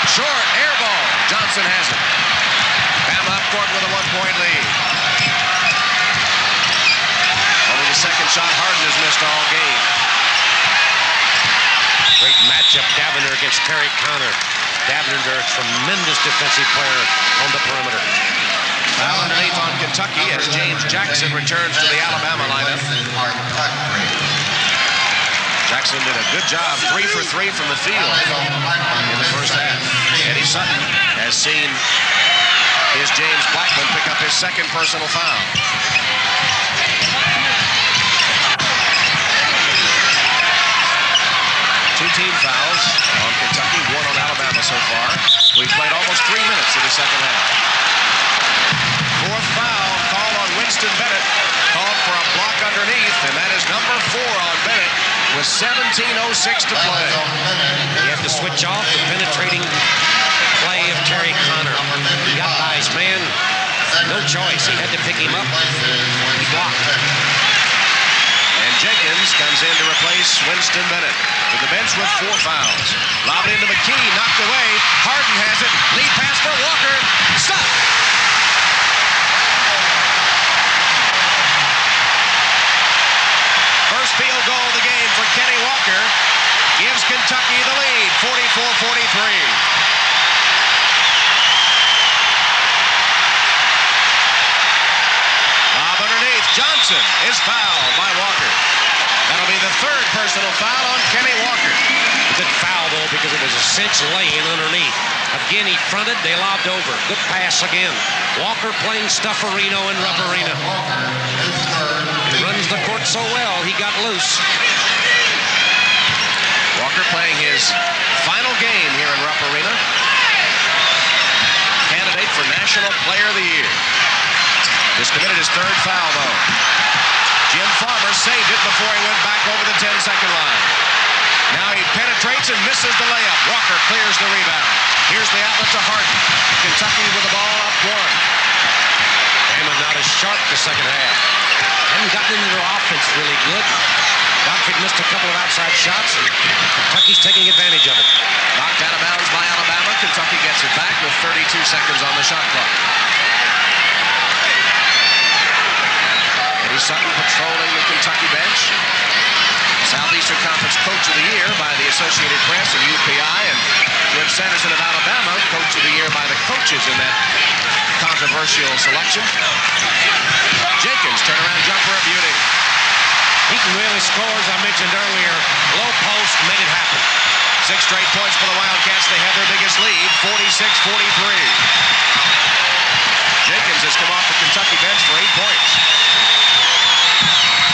Short, air ball. Johnson has it. Bama up court with a 1-point lead. Only the second shot Harden has missed all game.
Great matchup, Davender against Terry Connor. Davender a tremendous defensive player on the perimeter.
Foul underneath on Kentucky as James Jackson returns to the Alabama lineup. Jackson did a good job, 3 for 3 from the field in the first half. Eddie Sutton has seen his James Blackman pick up his second personal foul. Two team fouls on Kentucky, 1 on Alabama so far. We've played almost 3 minutes of the second half. Fourth foul called on Winston Bennett, called for a block underneath, and that is number 4 on Bennett with 17:06 to play.
He had to switch off the penetrating play of Terry Connor. He got by his man, no choice. He had to pick him up. He blocked.
And Jenkins comes in to replace Winston Bennett to the bench with 4 fouls. Lobbed into McKee, knocked away. Harden has it. Lead pass for Walker. Stop. First field goal of the game for Kenny Walker gives Kentucky the lead, 44-43. Lob underneath. Johnson is fouled by Walker. That'll be the 3rd personal foul on Kenny Walker.
Good foul, though, because it was a cinch laying underneath. Again, he fronted, they lobbed over. Good pass again. Walker playing Stufferino in Rupp Arena. He runs the court so well, he got loose.
Walker playing his final game here in Rupp Arena. Candidate for National Player of the Year. Just committed his 3rd foul, though. Jim Farmer saved it before he went back over the 10-second line. Now he penetrates and misses the layup. Walker clears the rebound. Here's the outlet to Harden. Kentucky with the ball up 1.
Bama not as sharp the second half. Haven't gotten into their offense really good. Godfrey missed a couple of outside shots, and Kentucky's taking advantage of it.
Knocked out of bounds by Alabama. Kentucky gets it back with 32 seconds on the shot clock. Eddie Sutton patrolling the Kentucky bench. Southeastern Conference Coach of the Year by the Associated Press and UPI, and Jim Sanderson of Alabama, Coach of the Year by the coaches in that controversial selection. Jenkins, turnaround jumper, a beauty.
He can really score, as I mentioned earlier. Low post, made it happen.
6 straight points for the Wildcats. They have their biggest lead, 46-43. Jenkins has come off the Kentucky bench for 8 points.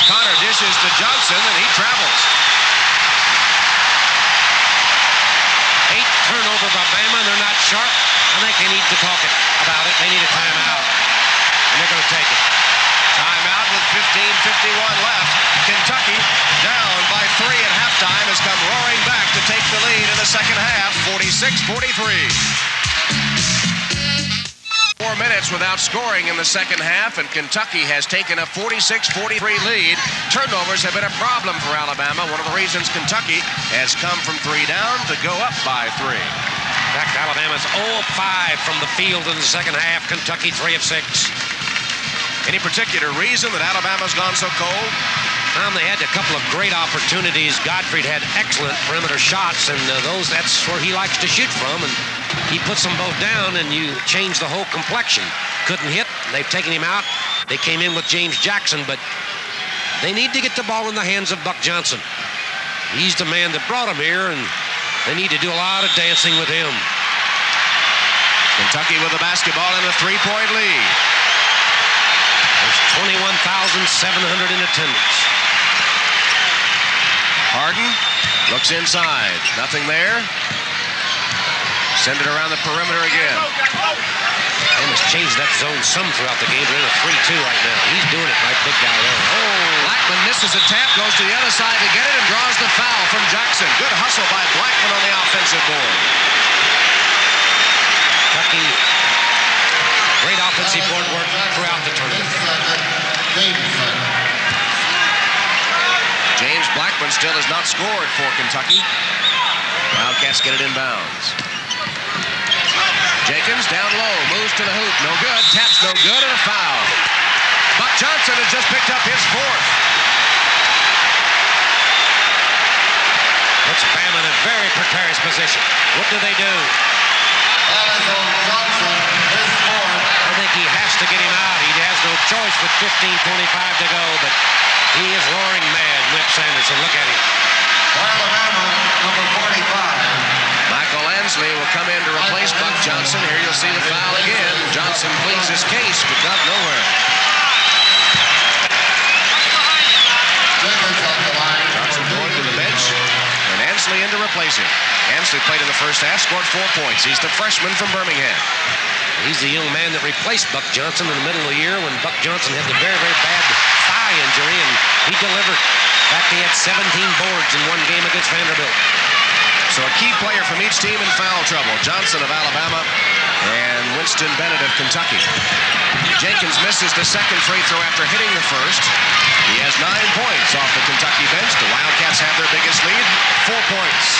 Connor dishes to Johnson, and he travels.
8th turnover by Bama, and they're not sharp. I think they need to talk about it. They need a timeout, and they're going to take it.
Timeout with 15:51 left. Kentucky, down by 3 at halftime, has come roaring back to take the lead in the second half, 46-43. 4 minutes without scoring in the second half, and Kentucky has taken a 46-43 lead. Turnovers have been a problem for Alabama. One of the reasons Kentucky has come from 3 down to go up by 3.
In fact, Alabama's 0 of 5 from the field in the second half. Kentucky 3 of 6.
Any particular reason that Alabama's gone so cold?
They had a couple of great opportunities. Godfrey had excellent perimeter shots, and that's where he likes to shoot from, and he puts them both down, and you change the whole complexion. Couldn't hit. They've taken him out. They came in with James Jackson, but they need to get the ball in the hands of Buck Johnson. He's the man that brought him here, and they need to do a lot of dancing with him.
Kentucky with the basketball in a 3-point lead.
There's 21,700 in attendance.
Harden looks inside. Nothing there. Send it around the perimeter again.
Bama's changed that zone some throughout the game. They're in a 3-2 right now. He's doing it like big guy there.
Oh, Blackman misses a tap, goes to the other side to get it, and draws the foul from Jackson. Good hustle by Blackman on the offensive board.
Kentucky, great offensive board work throughout the tournament.
James Blackman still has not scored for Kentucky. Wildcats get it inbounds. Jenkins down low, moves to the hoop, no good, taps no good, and a foul. Buck Johnson has just picked up his 4th.
Puts Bama in a very precarious position. What do they do? choice with 15:25 to go, but he is roaring mad, Whip Sanderson. Look at him.
Alabama, number 45.
Michael Ansley will come in to replace Buck Johnson. Here you'll see the foul again. Johnson pleads his case, but got nowhere. Johnson going to the bench, and Ansley in to replace him. Ansley played in the first half, scored 4 points. He's the freshman from Birmingham.
He's the young man that replaced Buck Johnson in the middle of the year when Buck Johnson had the very, very bad thigh injury, and he delivered. In fact, he had 17 boards in one game against Vanderbilt.
So a key player from each team in foul trouble. Johnson of Alabama and Winston Bennett of Kentucky. Jenkins misses the second free throw after hitting the first. He has 9 points off the Kentucky bench. The Wildcats have their biggest lead, 4 points.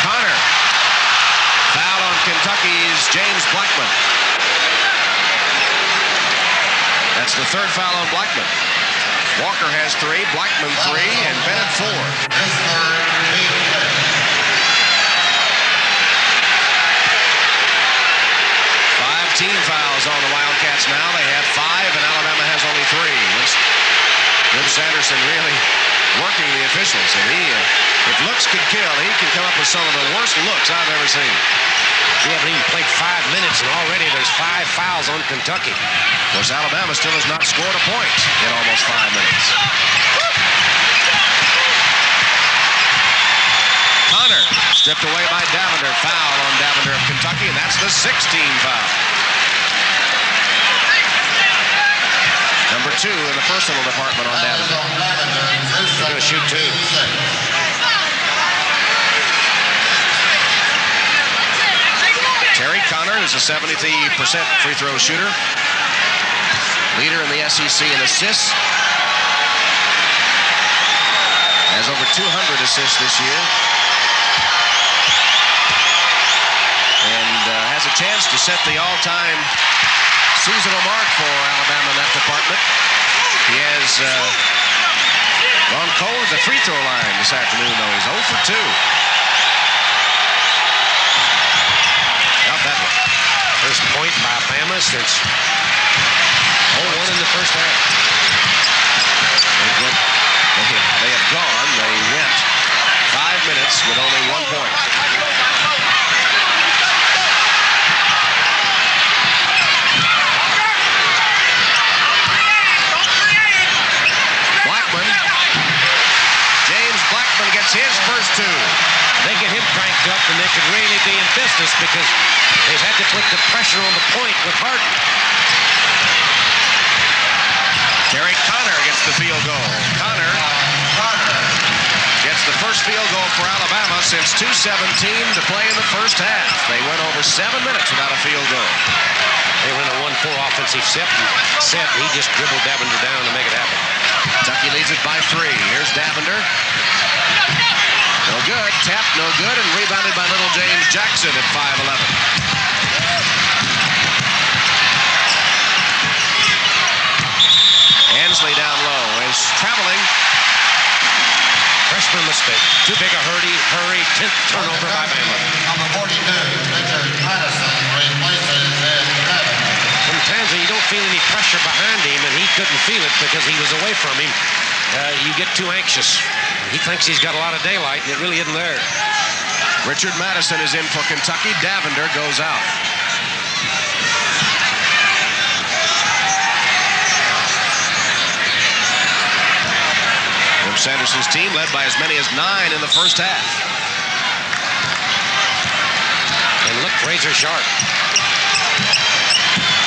Connor. Foul on Kentucky's James Blackman. That's the third foul on Blackman. Walker has 3, Blackman 3, and Bennett 4. 15 fouls on the Wildcats now. They have 5, and Alabama has only 3. Jim Sanderson really working the officials, and if looks could kill, he can come up with some of the worst looks I've ever seen.
We haven't even played 5 minutes, and already there's 5 fouls on Kentucky.
Of course, Alabama still has not scored a point in almost 5 minutes. Connor stripped away by Davender. Foul on Davender of Kentucky, and that's the 16th foul. Number 2 in the personal department on Davender.
He's going to shoot 2.
Terry Connor is a 70% free throw shooter. Leader in the SEC in assists. Has over 200 assists this year. And has a chance to set the all-time seasonal mark for Alabama in that department. He has gone cold at the free throw line this afternoon, though. He's 0 for 2. Not that one.
First point by Bama since 0-1 in the first half.
They have gone. They went 5 minutes with only 1 point. Gets his first 2.
They get him cranked up, and they could really be in business because they've had to put the pressure on the point with Harden.
Terry Connor gets the field goal. Connor gets the first field goal for Alabama since 2:17 to play in the first half. They went over 7 minutes without a field goal.
They were in a 1-4 offensive set, and he just dribbled Davender down to make it happen.
Kentucky leads it by 3. Here's Davender. No good. Tapped, no good, and rebounded by little James Jackson at 5'11". Ansley down low is traveling.
Freshman mistake. Too big a hurry. 10th turnover by Bama.
Number 42, Richard Madison, replaces his 7.
Sometimes when you don't feel any pressure behind him, and he couldn't feel it because he was away from him, you get too anxious. He thinks he's got a lot of daylight, and it really isn't there.
Richard Madison is in for Kentucky. Davender goes out. Jim Sanderson's team led by as many as 9 in the first half.
And look, razor sharp.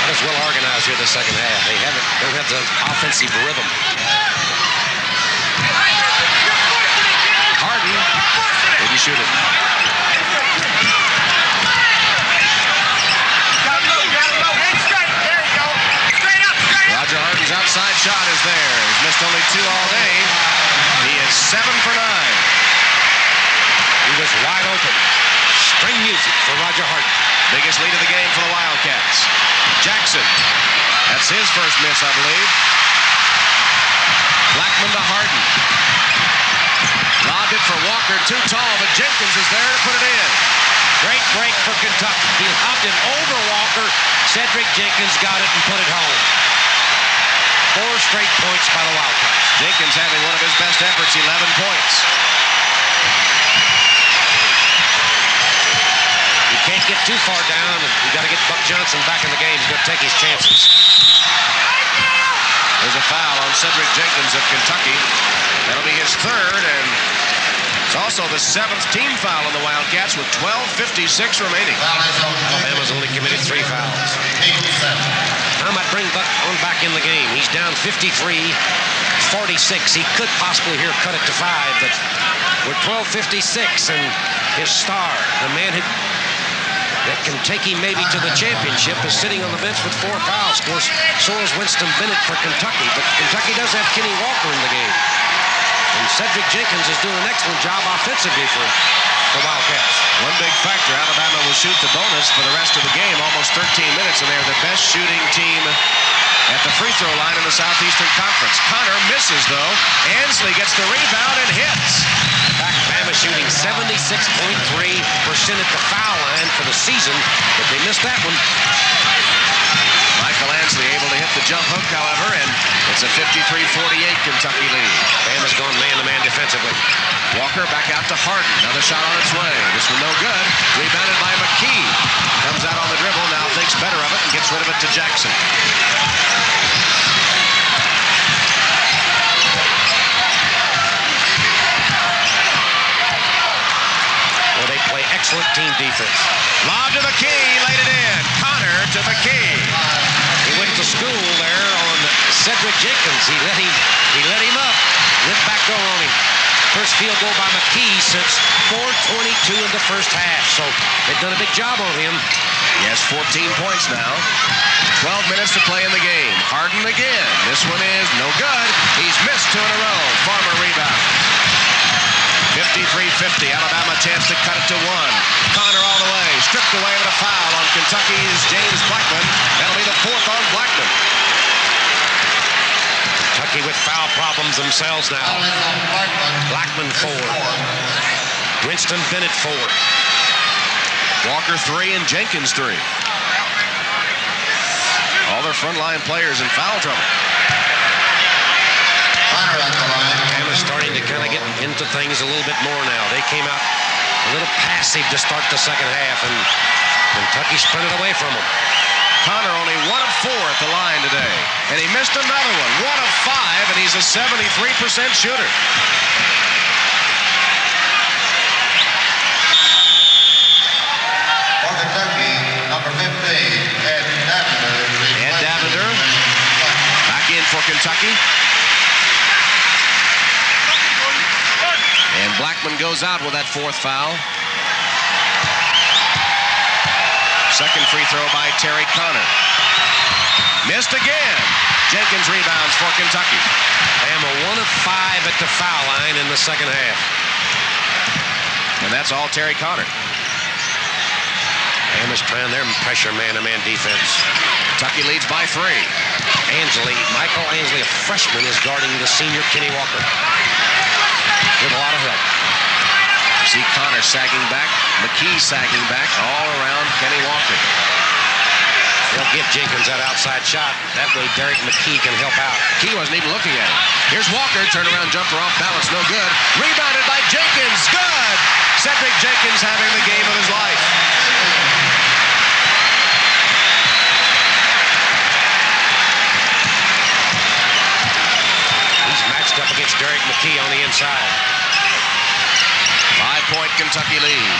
Not as well organized here the second half. They don't have the offensive rhythm.
Harden. Did he shoot it? Roger Harden's outside shot is there. He's missed only 2 all day. He is 7 for 9.
He was wide open. String music for Roger Harden.
Biggest lead of the game for the Wildcats. Jackson. That's his first miss, I believe. Blackman to Harden. Lobbed it for Walker, too tall, but Jenkins is there to put it in. Great
break for Kentucky. He lobbed it over Walker. Cedric Jenkins got it and put it home. 4 straight points by the Wildcats.
Jenkins having one of his best efforts, 11 points.
You can't get too far down, and you got to get Buck Johnson back in the game. He's going to take his chances.
There's a foul on Cedric Jenkins of Kentucky. That'll be his third, and it's also the 7th team foul on the Wildcats with 12:56 remaining.
Alabama's only committed 3 fouls. I might bring Buck on back in the game. He's down 53-46. He could possibly here cut it to 5, but with 12:56 and his star, the man that can take him maybe to the championship, is sitting on the bench with 4 fouls. Of course, so is Winston Bennett for Kentucky, but Kentucky does have Kenny Walker in the game. And Cedric Jenkins is doing an excellent job offensively for the Wildcats.
One big factor, Alabama will shoot the bonus for the rest of the game, almost 13 minutes, and they're the best shooting team at the free throw line in the Southeastern Conference. Connor misses, though. Ansley gets the rebound and hits.
Back, Bama shooting 76.3% at the foul line for the season, but they missed that one.
Michael Ansley able to hit the jump hook, however, and it's a 53-48 Kentucky lead.
Bama's gone man-to-man defensively.
Walker back out to Harden. Another shot on its way. This one no good. Rebounded by McKee. Comes out on the dribble, now thinks better of it and gets rid of it to Jackson.
Well, they play excellent team defense.
Lob to McKee, laid it in. Connor to McKee.
He went to school there on Cedric Jenkins. He let him up. Went back door on him. First field goal by McKee since 4:22 in the first half. So they've done a big job on him.
He has 14 points now. 12 minutes to play in the game. Harden again. This one is no good. He's missed 2 in a row. Farmer rebound. 53-50. Alabama chance to cut it to 1. Connor all the way. Stripped away with a foul on Kentucky's James Blackman. That'll be the 4th on Blackman.
Kentucky with foul problems themselves now. Blackman 4. Winston Bennett 4.
Walker 3 and Jenkins 3. All their frontline players in foul trouble.
Bama's starting to kind of get into things a little bit more now. They came out a little passive to start the second half, and Kentucky sprinted away from them.
Connor only 1 of 4 at the line today, and he missed another one. 1 of 5, and he's a 73% shooter.
For Kentucky, number 15, Ed Davender.
Ed Davender back in for Kentucky. And Blackman goes out with that 4th foul. Second free throw by Terry Connor. Missed again. Jenkins rebounds for Kentucky.
Bama 1 of 5 at the foul line in the second half.
And that's all Terry Connor.
Bama's trying their pressure man-to-man defense.
Kentucky leads by 3.
Michael Ansley, a freshman, is guarding the senior Kenny Walker with a lot of help.
See Connor sagging back, McKee sagging back, all around Kenny Walker.
They'll give Jenkins that outside shot. That way Derek McKee can help out.
McKee wasn't even looking at him. Here's Walker, turnaround jumper off balance, no good. Rebounded by Jenkins, good! Cedric Jenkins having the game of his life.
He's matched up against Derek McKee on the inside.
5-point Kentucky lead.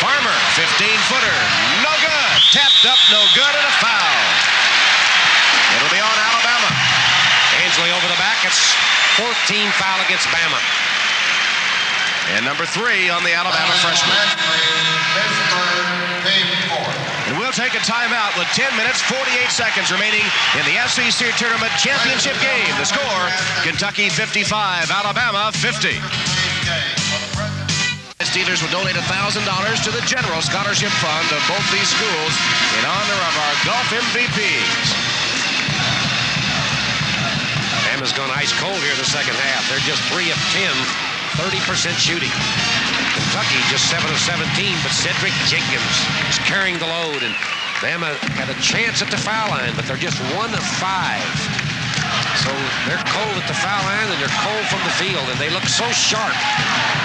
Farmer, 15-footer, no good. Tapped up, no good, and a foul. It'll be on Alabama.
Ansley over the back. It's 14 foul against Bama.
And number 3 on the Alabama freshman. And we'll take a timeout with 10 minutes, 48 seconds remaining in the SEC Tournament Championship game. The score, Kentucky 55, Alabama 50. Steelers will donate $1,000 to the General Scholarship Fund of both these schools in honor of our golf MVPs.
Bama's gone ice cold here in the second half. They're just 3 of 10, 30% shooting. Kentucky just 7 of 17, but Cedric Jenkins is carrying the load, and Bama had a chance at the foul line, but they're just 1 of 5. So they're cold at the foul line, and they're cold from the field, and they look so sharp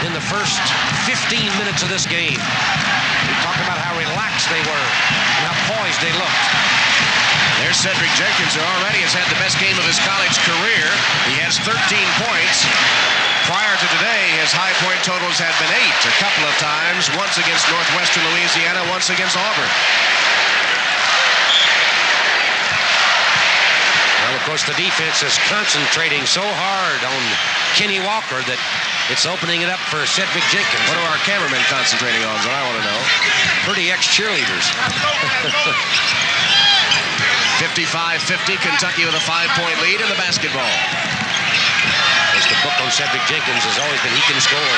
in the first 15 minutes of this game. We talked about how relaxed they were and how poised they looked.
There's Cedric Jenkins, who already has had the best game of his college career. He has 13 points. Prior to today, his high point totals had been 8 a couple of times, once against Northwestern Louisiana, once against Auburn.
Well, of course, the defense is concentrating so hard on Kenny Walker that it's opening it up for Cedric Jenkins.
What are our cameramen concentrating on, is what I want to know.
Pretty ex-cheerleaders.
55-50, Kentucky with a 5-point lead in the basketball.
The book on Cedric Jenkins has always been he can score.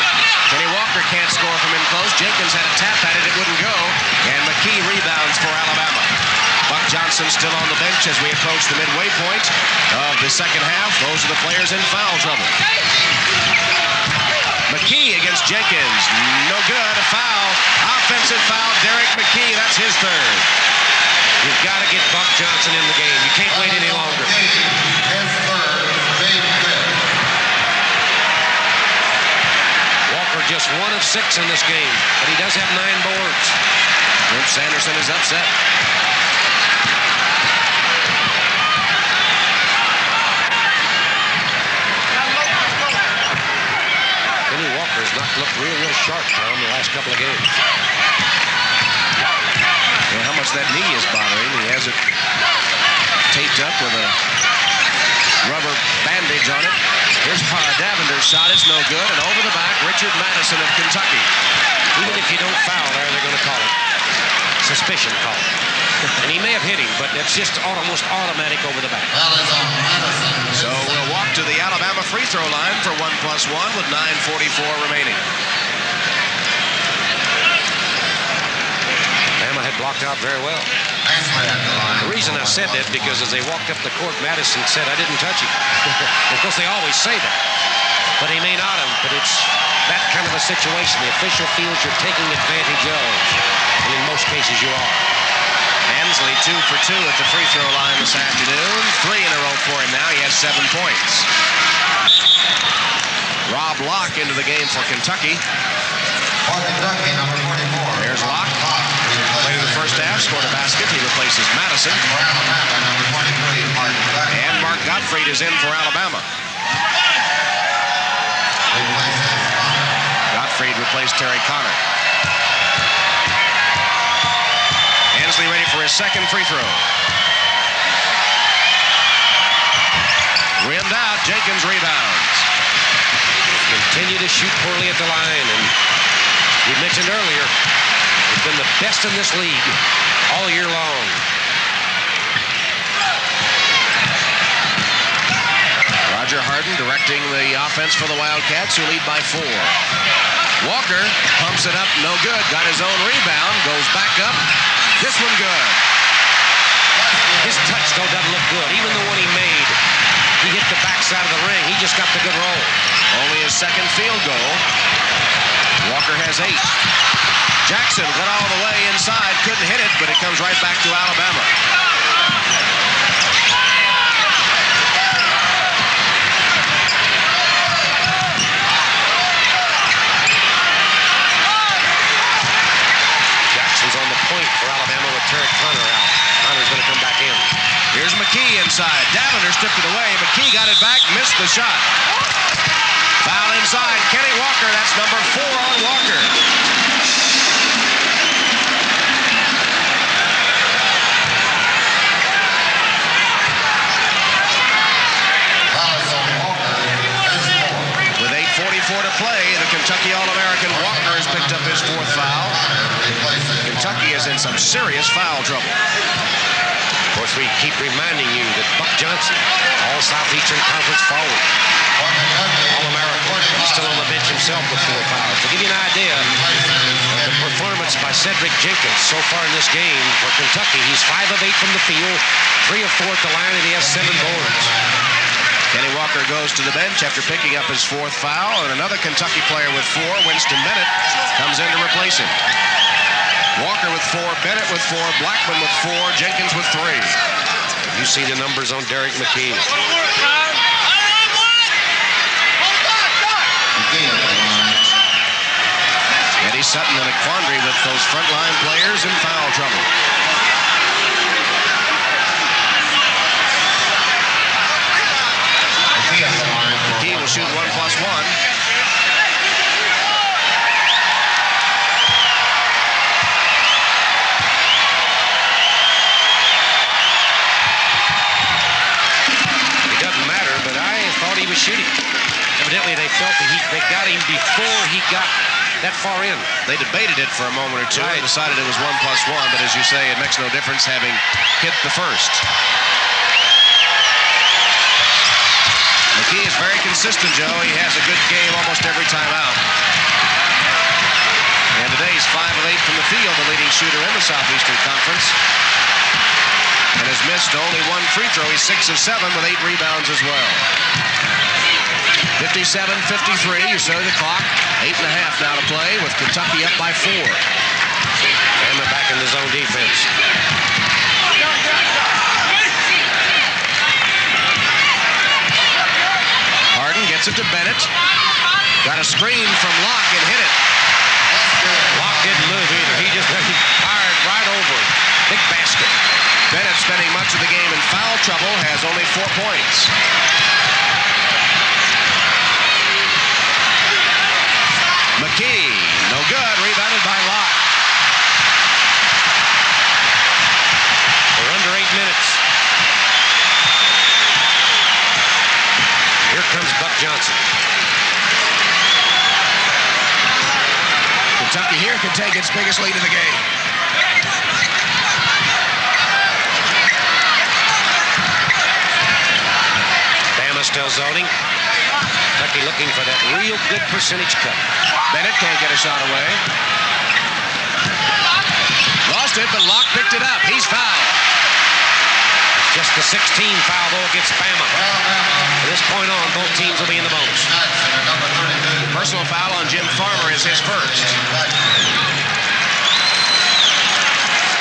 Kenny Walker can't score from in close. Jenkins had a tap at it, it wouldn't go. And McKee rebounds for Alabama. Buck Johnson still on the bench as we approach the midway point of the second half. Those are the players in foul trouble. McKee against Jenkins. No good. A foul. Offensive foul. Derek McKee. That's his third.
You've got to get Buck Johnson in the game. You can't wait any longer.
His third, big fifth.
Walker just 1 of 6 in this game, but he does have 9 boards.
Rip Sanderson is upset.
Kenny Walker's not looked real sharp, Tom, the last couple of games.
Well, how much that knee is bothering. He has it taped up with a rubber bandage on it. Here's Davender's shot. It's no good. And over the back, Richard Madison of Kentucky.
Even if you don't foul there, they're going to call it suspicion call. And he may have hit him, but it's just almost automatic over the back.
Foul is on Madison.
So we'll walk to the Alabama free throw line for 1+1 with 9:44 remaining.
Bama had blocked out very well.
Nicely at the line.
The reason I said that, because as they walked up the court, Madison said, "I didn't touch him." Of course, they always say that. But he may not have, but it's that kind of a situation. The official feels you're taking advantage of. And in most cases, you are.
Hensley 2 for 2 at the free throw line this afternoon. 3 in a row for him now. He has 7 points. Rob Locke into the game for Kentucky.
For Kentucky, number 44.
There's Locke. Played in the first half, scored a basket. He replaces Madison.
For Alabama, number 23, Mark Gottfried.
And Mark Gottfried is in for Alabama.
Replaces Connor.
Gottfried replaced Terry Connor. Hensley ready for his second free throw. Rimmed out. Jenkins rebounds.
Continue to shoot poorly at the line. And we mentioned earlier, they've been the best in this league all year long.
Roger Harden directing the offense for the Wildcats, who lead by 4. Walker pumps it up, no good. Got his own rebound, goes back up. This one good.
His touch, though, doesn't look good. Even the one he made, he hit the backside of the ring. He just got the good roll.
Only his second field goal. Walker has 8. Jackson went all the way inside, couldn't hit it, but it comes right back to Alabama.
Jackson's on the point for Alabama with Terry Connor out. Connor's going to come back in.
Here's McKee inside. Davender stripped it away. McKee got it back, missed the shot. Foul inside. Kenny Walker, that's number 4 on Walker.
Foul is on Walker. His 4th.
With 8:44 to play, the Kentucky All-American Walker has picked up his 4th foul.
Replaces
Kentucky is in some serious foul trouble.
Of course, we keep reminding you that Buck Johnson, all Southeastern Conference forward,
for Kentucky,
All-American, he's still on the bench himself with 4 fouls. To give you an idea of the performance by Cedric Jenkins so far in this game for Kentucky, he's 5 of 8 from the field, 3 of 4 at the line, and he has 7 boards.
Kenny Walker goes to the bench after picking up his 4th foul, and another Kentucky player with 4, Winston Bennett, comes in to replace him. Walker with 4, Bennett with 4, Blackman with 4, Jenkins with 3.
You see the numbers on Derek McKee.
Eddie Sutton in a quandary with those frontline players in foul trouble. McKee will shoot 1+1.
He was shooting. Evidently, they felt that they got him before he got that far in.
They debated it for a moment or two and decided it was 1+1, but as you say, it makes no difference having hit the first. McKee is very consistent, Joe. He has a good game almost every time out. And today he's 5 of 8 from the field, the leading shooter in the Southeastern Conference. And has missed only 1 free throw. He's 6 of 7 with 8 rebounds as well. 57-53, you saw the clock. 8.5 now to play with Kentucky up by 4.
And they're back in the zone defense.
Harden gets it to Bennett. Got a screen from Locke and hit it.
Locke didn't move either. He just fired right over it. Big basket.
Bennett, spending much of the game in foul trouble, has only 4 points. McKee, no good, rebounded by Locke.
We're under 8 minutes. Here comes Buck Johnson.
Kentucky here can take its biggest lead of the game.
Bama still zoning. Kentucky looking for that real good percentage cut.
Bennett can't get a shot away. Lost it, but Locke picked it up. He's fouled.
Just the 16th foul, though, against Bama. From this point on, both teams will be in the bonus.
Personal foul on Jim Farmer is his first.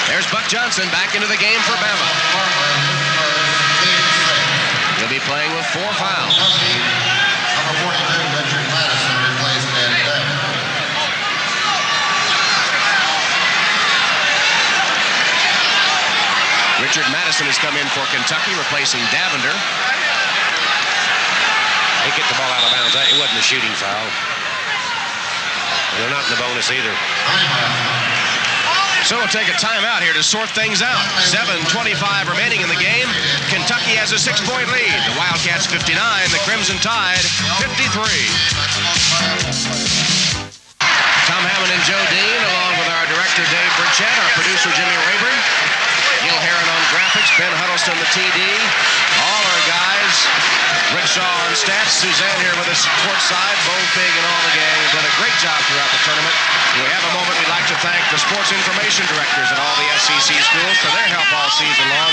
There's Buck Johnson back into the game for Bama. He'll be playing with 4 fouls.
Number 42, Richard Madison, replaced Ed Devin.
Richard Madison has come in for Kentucky, replacing Davender.
They get the ball out of bounds. It wasn't a shooting foul. And they're not in the bonus either.
So we'll take a timeout here to sort things out. 7:25 remaining in the game. Kentucky has a 6-point lead. The Wildcats 59, the Crimson Tide 53. Tom Hammond and Joe Dean, along with our director Dave Burchett, our producer Jimmy Rayburn, Gil Heron on graphics, Ben Huddleston the TD, all our guys, Rick Shaw on stats, Suzanne here with us courtside, Bo Big and all the gang have done a great job throughout the tournament. When we have a moment, we'd like to thank the sports information directors at all the SEC schools for their help all season long.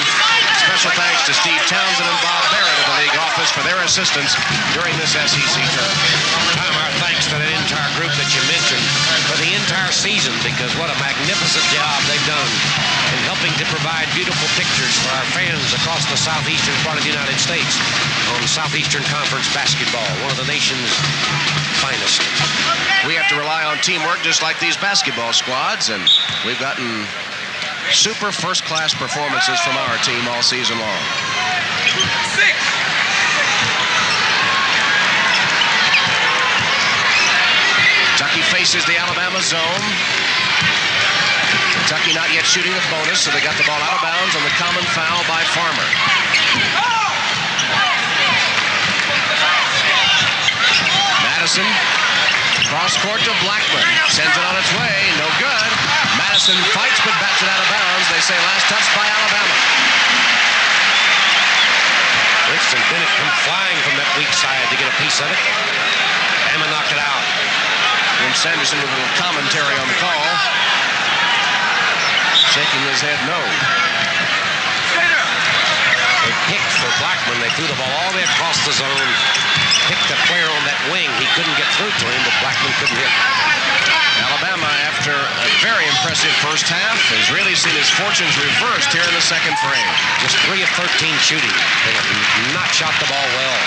Special thanks to Steve Townsend and Bob Barrett of the league office for their assistance during this SEC tournament.
Tom, our thanks to that entire group that you mentioned for the entire season, because what a magnificent job they've done in helping to provide beautiful pictures for our fans across the southeastern part of the United States on Southeastern Conference basketball, one of the nation's finest.
We have to rely on teamwork just like these basketball squads, and we've gotten super first-class performances from our team all season long. Kentucky faces the Alabama zone. Kentucky not yet shooting a bonus, so they got the ball out of bounds on the common foul by Farmer. Madison, cross court to Blackman. Sends it on its way, no good. Madison fights but bats it out of bounds. They say last touch by Alabama.
Winston Bennett come flying from that weak side to get a piece of it. Bama knocked it out.
Jim Sanderson with a little commentary on the call. Shaking his head no.
They picked for Blackman. They threw the ball all the way across the zone. Picked a player on that wing. He couldn't get through to him, but Blackman couldn't hit.
Alabama impressive first half has really seen his fortunes reversed here in the second frame.
Just 3 of 13 shooting. They have not shot the ball well.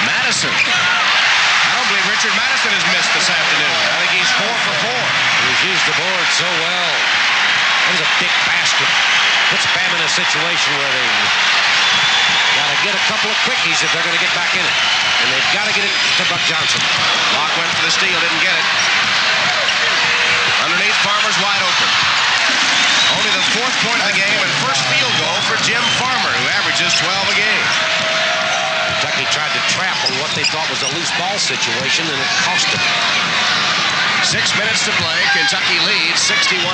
Madison. I don't believe Richard Madison has missed this afternoon. I think he's 4 for 4.
He's used the board so well. That was a big basket. Puts Bama in a situation where they got to get a couple of quickies if they're going to get back in it. And they've got to get it to Buck Johnson.
Locke went for the steal, didn't get it. Underneath, Farmer's wide open. Only the 4th point of the game and first field goal for Jim Farmer, who averages 12 a game.
Kentucky tried to trap on what they thought was a loose ball situation, and it cost them.
6 minutes to play. Kentucky leads 61-55.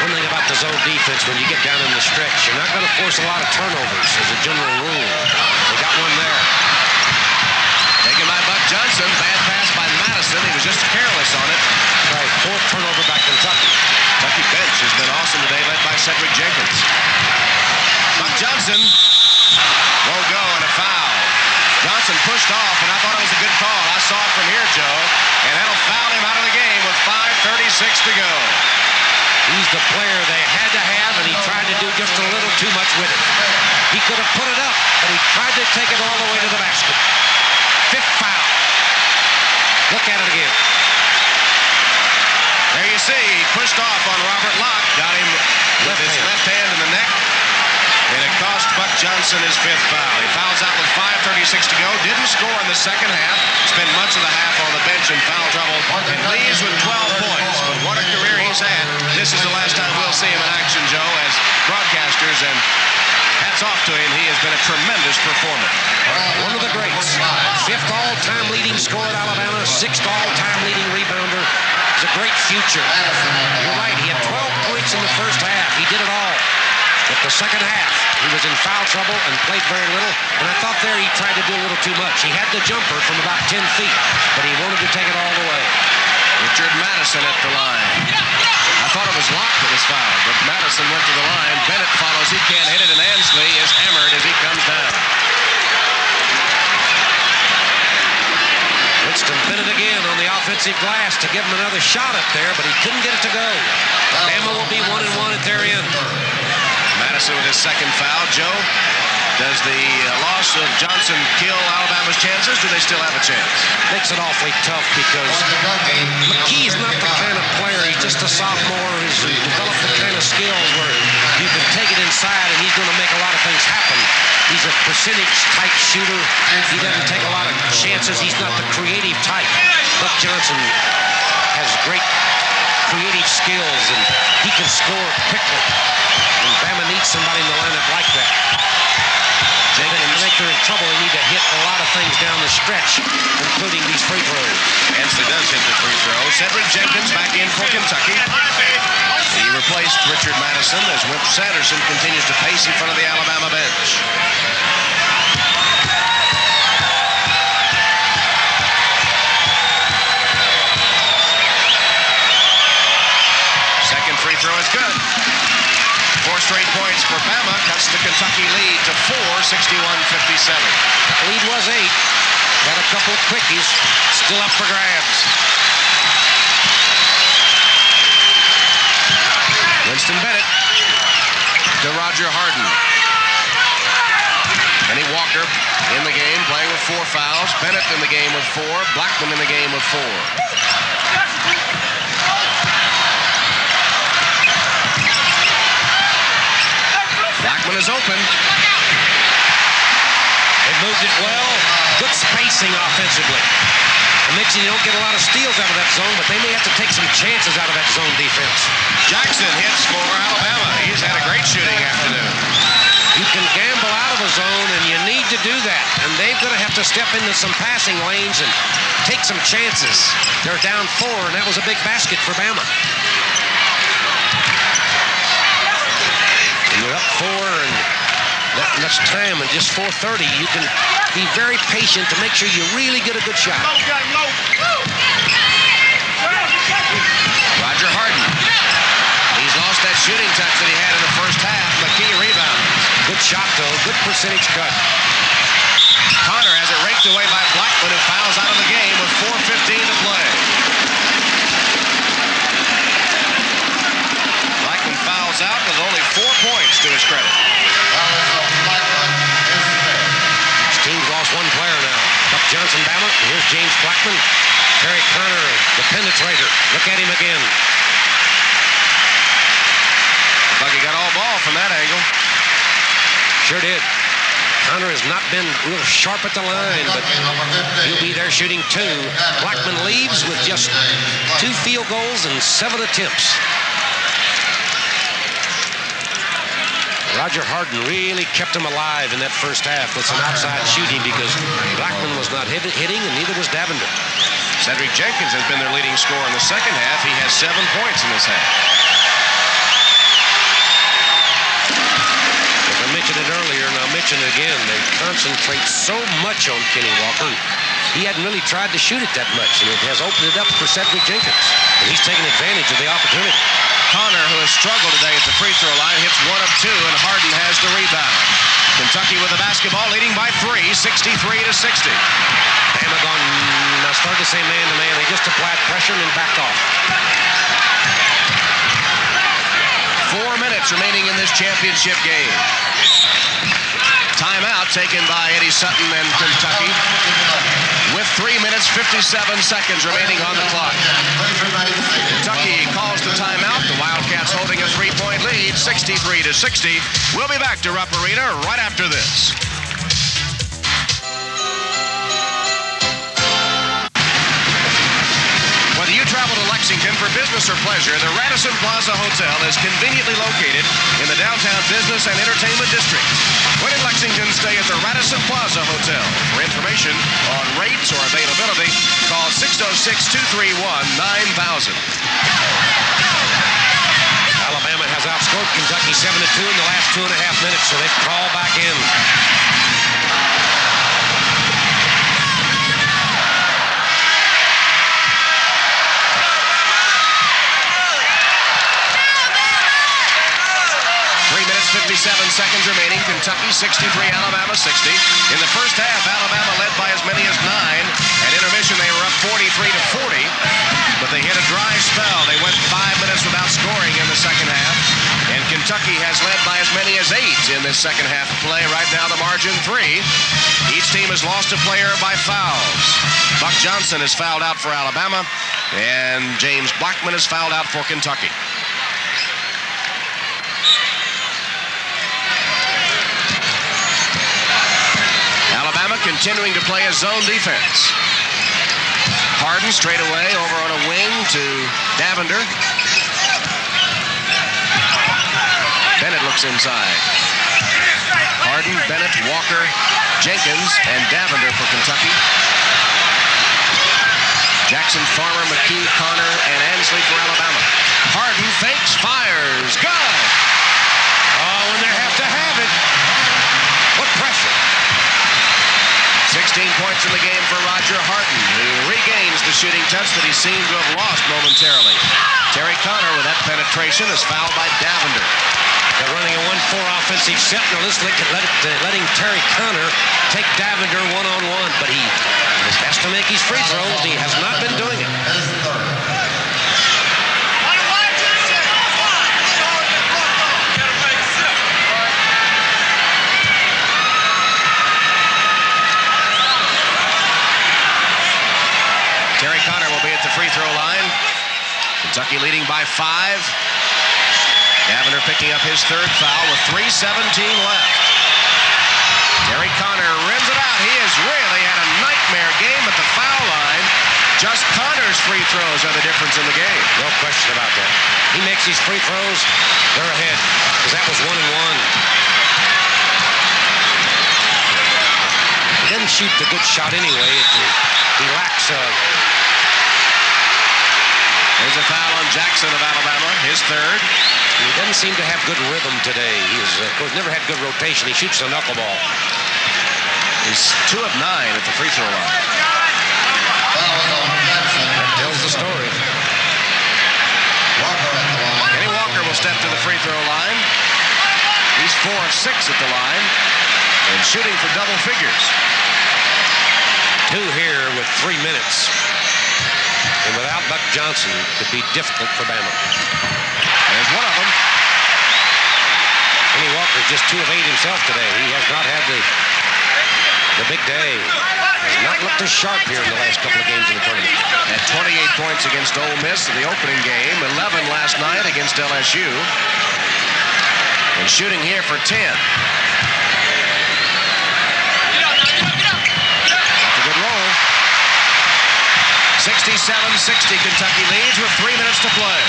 One thing about the zone defense, when you get down in the stretch, you're not going to force a lot of turnovers as a general rule. They got one there.
Taken by Buck Johnson. Bad pass by Madison. He was just careless on it.
Right, 4th turnover by Kentucky.
Kentucky bench has been awesome today, led by Cedric Jenkins. Buck Johnson won't go, and a foul. Johnson pushed off, and I thought it was a good call. I saw it from here, Joe, and that'll foul him out of the game with 5:36 to go.
He's the player they had to have, and he tried to do just a little too much with it. He could have put it up, but he tried to take it all the way to the basket. 5th foul. Look at it again.
There you see, he pushed off on Robert Locke, got him with his left hand in the neck, and it cost Buck Johnson his 5th foul. He fouls out with 5:36 to go, didn't score in the second half, spent much of the half on the bench in foul trouble, and leaves with 12 points. But what a career he's had. This is the last time we'll see him in action, Joe, as broadcasters, and hats off to him. He has been a tremendous performer.
One of the greats. 5th all-time leading scorer at Alabama, 6th all-time leading rebounder. It's a great future. You're right, he had 12 points in the first half. He did it all. But the second half, he was in foul trouble and played very little. And I thought there he tried to do a little too much. He had the jumper from about 10 feet, but he wanted to take it all the way.
Richard Madison at the line. I thought it was Locke that was fouled, but Madison went to the line. Bennett follows. He can't hit it, and Ansley is hammered as he comes down.
Winston Bennett again on the offensive glass to give him another shot up there, but he couldn't get it to go. Bama will be 1-1 at their end.
Madison with his 2nd foul. Joe, does the loss of Johnson kill Alabama's chances? Do they still have a chance?
Makes it awfully tough because McKee's not the kind of player. He's just a sophomore. He's developed the kind of skills where you can take it inside and he's going to make a lot of things happen. He's a percentage-type shooter. He doesn't take a lot of chances. He's not the creative type. Buck Johnson has great creative skills, and he can score quickly. And Bama needs somebody in the lineup like that. I think they're in trouble. They need to hit a lot of things down the stretch, including these free throws.
Ansley does hit the free throw. Cedric Jenkins back in for Kentucky. He replaced Richard Madison as Wimp Sanderson continues to pace in front of the Alabama bench. Second free throw is good. 4 straight points for Bama, cuts the Kentucky lead to 4, 61-57.
Lead was 8. Got a couple of quickies. Still up for grabs.
Winston Bennett to Roger Harden. Kenny Walker in the game, playing with 4 fouls. Bennett in the game with 4. Blackman in the game with 4. Blackman is open.
They moved it well. Good spacing offensively. It makes you don't get a lot of steals out of that zone, but they may have to take some chances out of that zone defense.
Jackson hits for Alabama. He's had a great shooting afternoon.
You can gamble out of a zone, and you need to do that. And they're going to have to step into some passing lanes and take some chances. They're down 4, and that was a big basket for Bama. And you're up 4, and that much time, and just 4:30, you can be very patient to make sure you really get a good shot.
Roger Harden. He's lost that shooting touch that he had in the first half. McKee rebounds.
Good shot, though. Good percentage cut.
Connor has it raked away by Blackman, who
Johnson, Bama. Here's James Blackman. Terry Connor, the penetrator. Look at him again.
Kentucky got all ball from that angle.
Sure did. Connor has not been real sharp at the line, but he'll be there shooting 2. Blackman leaves with just 2 field goals and 7 attempts. Roger Harden really kept him alive in that first half with some outside shooting because Blackman was not hitting and neither was Davender.
Cedric Jenkins has been their leading scorer in the second half. He has 7 points in this half.
As I mentioned it earlier, and I'll mention it again, they concentrate so much on Kenny Walker. He hadn't really tried to shoot it that much, and it has opened it up for Cedric Jenkins. And he's taken advantage of the opportunity.
Connor, who has struggled today at the free throw line, hits 1 of 2, and Harden has the rebound. Kentucky with the basketball, leading by 3, 63-60.
Bama gone, now started to say man-to-man. They just applied pressure and then backed off.
4 minutes remaining in this championship game. Timeout taken by Eddie Sutton and Kentucky with 3 minutes, 57 seconds remaining on the clock. Kentucky calls the timeout. The Wildcats holding a 3-point lead, 63-60. We'll be back to Rupp Arena right after this. Whether you travel to Lexington for business or pleasure, the Radisson Plaza Hotel is conveniently located in the downtown business and entertainment district. When in Lexington, stay at the Radisson Plaza Hotel. For information on rates or availability, call 606-231-9000.
Alabama has outscored Kentucky 7-2 in the last 2.5 minutes, so they've crawled back in.
57 seconds remaining. Kentucky 63, Alabama 60. In the first half, Alabama led by as many as 9. At intermission, they were up 43-40, but they hit a dry spell. They went 5 minutes without scoring in the second half, and Kentucky has led by as many as 8 in this second half of play. Right now, the margin 3. Each team has lost a player by fouls. Buck Johnson is fouled out for Alabama, and James Blackman is fouled out for Kentucky. Alabama continuing to play a zone defense. Harden straight away over on a wing to Davender. Bennett looks inside. Harden, Bennett, Walker, Jenkins, and Davender for Kentucky. Jackson, Farmer, McKee, Connor, and Ansley for Alabama. Harden fakes, fires, good!
Oh, when they have to have it. What pressure.
16 points in the game for Roger Harden, who regains the shooting touch that he seemed to have lost momentarily. Terry Connor with that penetration is fouled by Davender.
They're running a 1-4 offensive set, and letting Terry Connor take Davender one-on-one, but he has to make his free throws. He has not been doing it.
Terry Connor will be at the free throw line. Kentucky leading by 5. Davender picking up his third foul with 3:17 left. Terry Connor rims it out. He has really had a nightmare game at the foul line. Just Connor's free throws are the difference in the game.
No question about that. He makes these free throws, they're ahead, because that was 1-1. He doesn't shoot the good shot anyway. He lacks
There's a foul on Jackson of Alabama, his third.
He doesn't seem to have good rhythm today. He has, of course, never had good rotation. He shoots the knuckleball.
He's 2 of 9 at the free throw line.
That tells the story.
Kenny Walker will step to the free throw line. He's 4 of 6 at the line and shooting for double figures.
2 here with 3 minutes. And without Buck Johnson, it could be difficult for Bama.
There's one of them.
Kenny Walker just 2 of 8 himself today. He has not had the The big day has not looked as sharp here in the last couple of games in the tournament.
Had 28 points against Ole Miss in the opening game, 11 last night against LSU. And shooting here for 10. That's a good roll. 67-60, Kentucky leads with 3 minutes to play.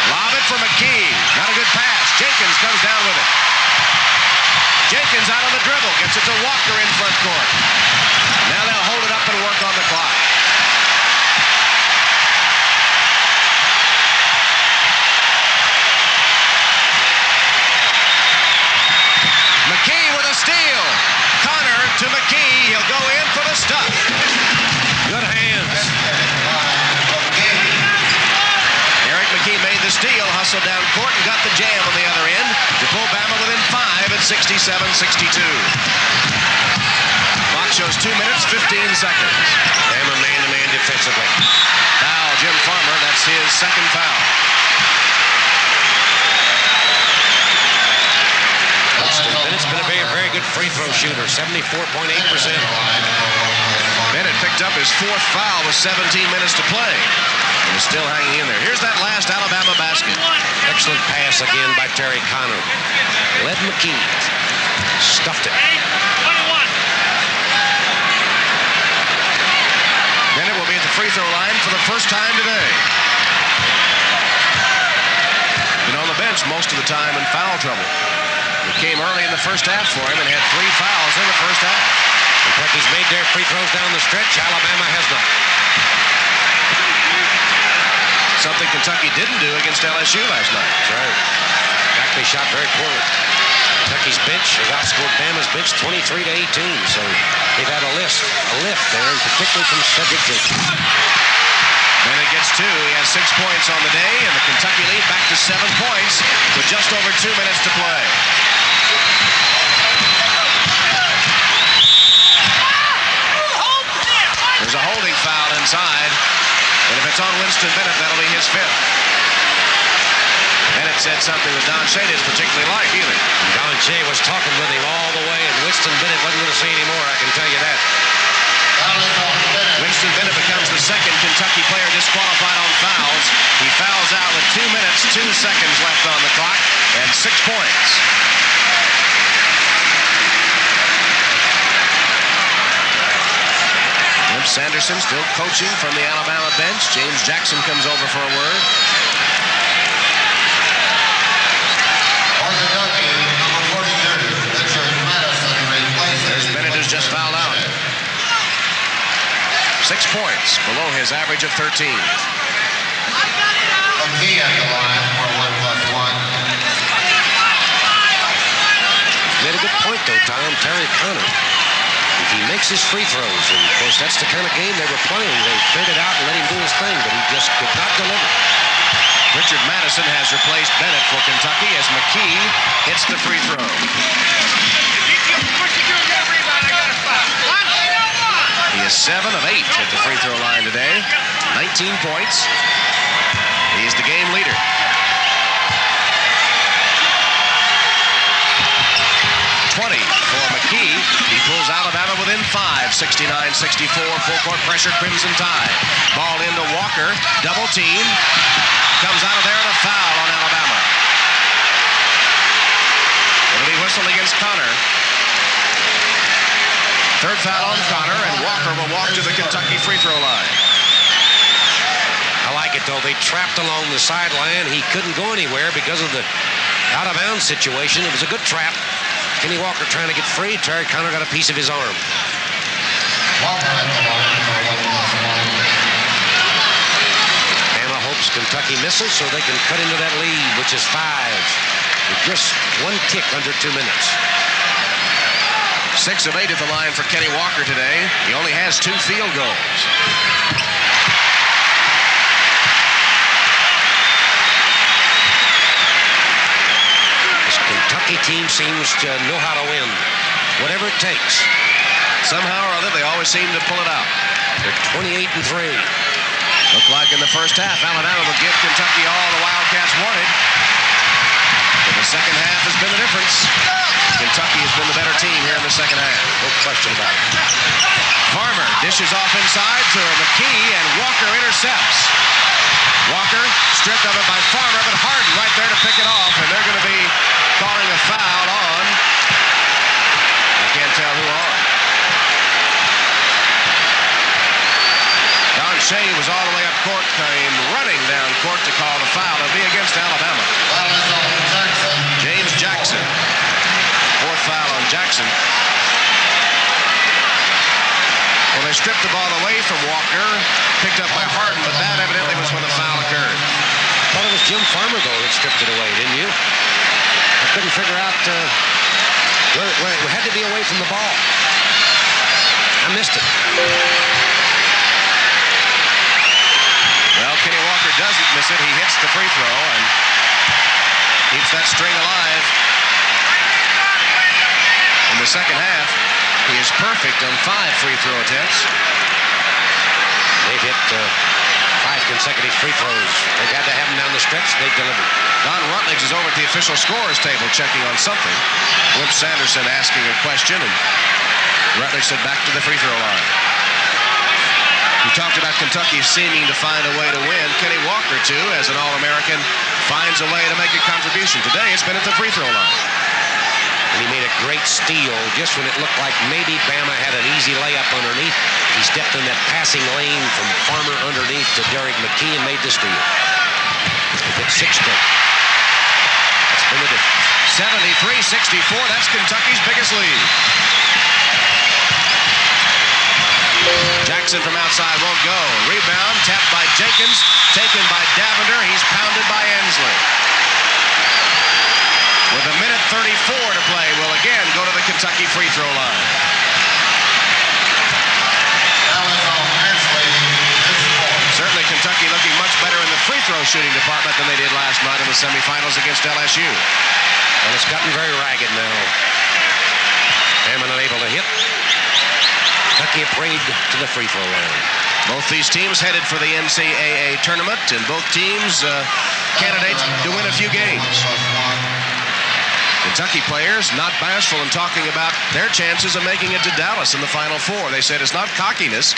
Lob it for McKee. Not a good pass. Jenkins comes down with it. Jenkins out on the dribble. Gets it to Walker in front court. Now they'll hold it up and work on the clock. McKee with a steal. Connor to McKee. He'll go in for the stuff.
Good hands.
Eric McKee made the steal, hustled down court, and got the jam on the other end to pull Bama within 5 at 67-62. Clock shows 2 minutes, 15 seconds.
Bama man-to-man defensively.
Foul, Jim Farmer. That's his second foul.
Bennett's been a very, very good free throw shooter, 74.8%.
Bennett picked up his 4th foul with 17 minutes to play. And is still hanging in there. Here's that last Alabama basket.
Excellent pass again by Terry Connor. Led McKee. Stuffed it.
Bennett will be at the free throw line for the first time today. Been on the bench most of the time in foul trouble. It came early in the first half for him and had 3 fouls in the first half.
Kentucky's made their free throws down the stretch. Alabama has not.
Something Kentucky didn't do against LSU last night.
That's right. In fact, they shot very poorly. Kentucky's bench has outscored Bama's bench 23-18, so they've had a lift there, and particularly from Cedric Jenkins.
Bennett gets 2. He has 6 points on the day, and the Kentucky lead back to 7 points with just over 2 minutes to play. There's a holding foul inside, and if it's on Winston Bennett, that'll be his 5th. Bennett said something that Don Shea didn't particularly like either.
Don Shea was talking with him all the way, and Winston Bennett wasn't going to say any more, I can tell you that.
Winston Bennett becomes the second Kentucky player disqualified on fouls. He fouls out with 2 minutes, 2 seconds left on the clock, and 6 points. Wimp Sanderson still coaching from the Alabama bench. James Jackson comes over for a word. There's Bennett who's just fouled out. 6 points below his average of 13.
McKee at the line for 1+1.
Made a good point, though, Tom. Terry Connor. If he makes his free throws, and of course that's the kind of game they were playing, they cleared it out and let him do his thing, but he just could not deliver.
Richard Madison has replaced Bennett for Kentucky as McKee hits the free throw. He is 7 of 8 at the free throw line today. 19 points. He's the game leader. .20 for McKee. He pulls Alabama within 5. 69-64. Full court pressure, Crimson Tide. Ball into Walker. Double team. Comes out of there and a foul on Alabama. It'll be whistled against Connor. 3rd foul on Connor, and Walker will walk to the Kentucky free throw line.
I like it, though. They trapped along the sideline. He couldn't go anywhere because of the out-of-bounds situation. It was a good trap. Kenny Walker trying to get free. Terry Connor got a piece of his arm.
Walker at the line for 1+1.
Bama hopes Kentucky misses so they can cut into that lead, which is 5. With just 1 kick under 2 minutes.
6 of 8 at the line for Kenny Walker today. He only has 2 field goals.
This Kentucky team seems to know how to win, whatever it takes.
Somehow or other, they always seem to pull it out.
They're 28-3.
Looked like in the first half, Alabama would give Kentucky all the Wildcats wanted. But the The second half has been the difference. Kentucky has been the better team here in the second half.
No question about it.
Farmer dishes off inside to McKee, and Walker intercepts. Walker stripped of it by Farmer, but Harden right there to pick it off, and they're going to be calling a foul on. I can't tell who on. Don Shea was all the way up court, came running down court to call the foul. It'll be against Alabama.
Foul is on Jackson.
James Jackson. Fourth foul on Jackson. Well, they stripped the ball away from Walker, picked up by Harden, but that evidently was when the foul occurred.
I thought it was Jim Farmer, though, that stripped it away, didn't you? I couldn't figure out where it had to be away from the ball. I missed it.
Well, Kenny Walker doesn't miss it. He hits the free throw and keeps that string alive. In the second half, he is perfect on 5 free throw attempts.
They've hit 5 consecutive free throws. They've had to have them down the stretch. They've delivered.
Don Rutledge is over at the official scorers table checking on something. Wimp Sanderson asking a question, and Rutledge said back to the free throw line. We talked about Kentucky seeming to find a way to win. Kenny Walker, too, as an All-American, finds a way to make a contribution. Today, it's been at the free throw line.
And he made a great steal just when it looked like maybe Bama had an easy layup underneath. He stepped in that passing lane from Farmer underneath to Derek McKee and made the steal. He hit 6 straight. That's been the difference.
73-64, that's Kentucky's biggest lead. Jackson from outside won't go. Rebound, tapped by Jenkins, taken by Davender. He's pounded by Ensley. With a minute 34 to play, we'll again go to the Kentucky free throw line.
Foul is on Ensley.
Certainly Kentucky looking much better in the free throw shooting department than they did last night in the semifinals against LSU.
Well, it's gotten very ragged now. Bama not able to hit. Kentucky afraid to the free throw line.
Both these teams headed for the NCAA tournament, and both teams candidates to win a few games. Kentucky players not bashful in talking about their chances of making it to Dallas in the Final Four. They said it's not cockiness,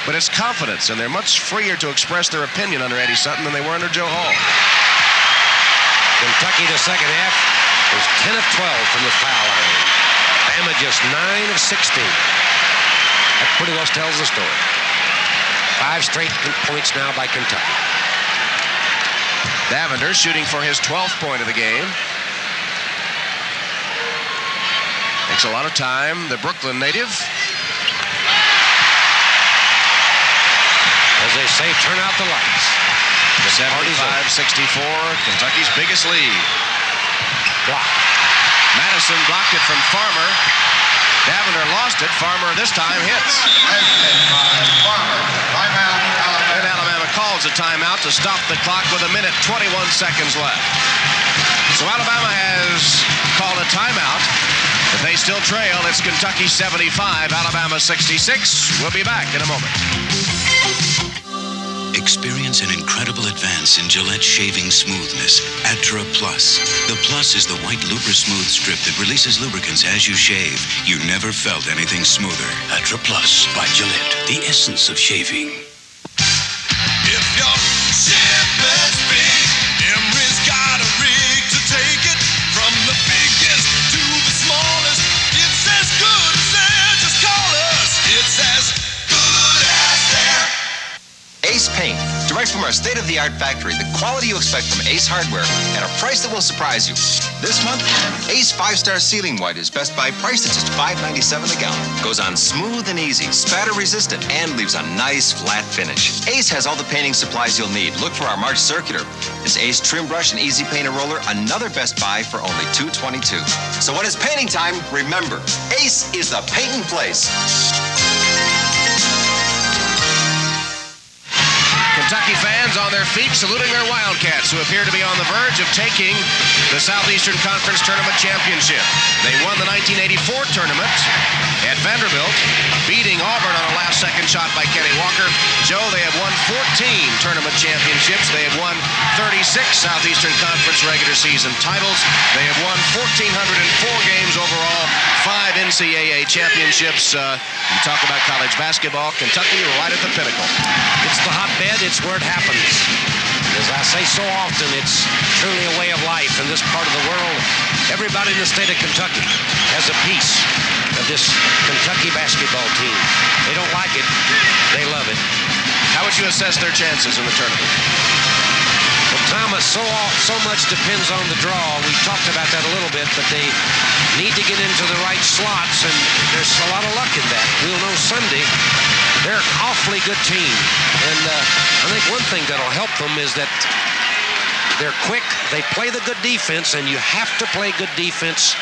but it's confidence, and they're much freer to express their opinion under Eddie Sutton than they were under Joe Hall.
Kentucky, the second half, was 10 of 12 from the foul line. Bama just 9 of 16. That pretty well tells the story. 5 straight points now by Kentucky.
Davender shooting for his 12th point of the game. Takes a lot of time. The Brooklyn native.
As they say, turn out the lights.
75-64, Kentucky's biggest lead.
Block.
Madison blocked it from Farmer. Davender lost it. Farmer this time hits.
Farmer. Timeout, Alabama.
And Alabama calls a timeout to stop the clock with 1 minute 21 seconds left. So Alabama has called a timeout. If they still trail, it's Kentucky 75, Alabama 66. We'll be back in a moment.
Experience an incredible advance in Gillette shaving smoothness. Atra Plus. The Plus is the white Luper Smooth strip that releases lubricants as you shave. You never felt anything smoother. Atra Plus by Gillette. The essence of shaving.
If your shipment's big, Emery's got a rig to take it. From the biggest to the smallest, it's as good as there. Just call us. It's as good as there.
Ace Paint, direct from our state-of-the-art factory, the quality you expect from Ace Hardware at a price that will surprise you. This month, Ace 5-Star Sealing White is best buy priced at just $5.97 a gallon. Goes on smooth and easy, spatter-resistant, and leaves a nice flat finish. Ace has all the painting supplies you'll need. Look for our March circular. It's Ace Trim Brush and Easy Painter Roller, another best buy for only $2.22. So when it's painting time, remember, Ace is the painting place.
Kentucky fans on their feet saluting their Wildcats, who appear to be on the verge of taking the Southeastern Conference Tournament Championship. They won the 1984 tournament At Vanderbilt, beating Auburn on a last-second shot by Kenny Walker. Joe, they have won 14 tournament championships. They have won 36 Southeastern Conference regular season titles. They have won 1,404 games overall, 5 NCAA championships. You talk about college basketball, Kentucky right at the pinnacle.
It's the hotbed. It's where it happens. As I say so often, it's truly a way of life in this part of the world. Everybody in the state of Kentucky has a piece of this Kentucky basketball team. They don't like it. They love it.
How would you assess their chances in the tournament?
Well, Thomas, so much depends on the draw. We talked about that a little bit, but they need to get into the right slots, and there's a lot of luck in that. We'll know Sunday. They're an awfully good team, and I think one thing that'll help them is that they're quick. They play the good defense, and you have to play good defense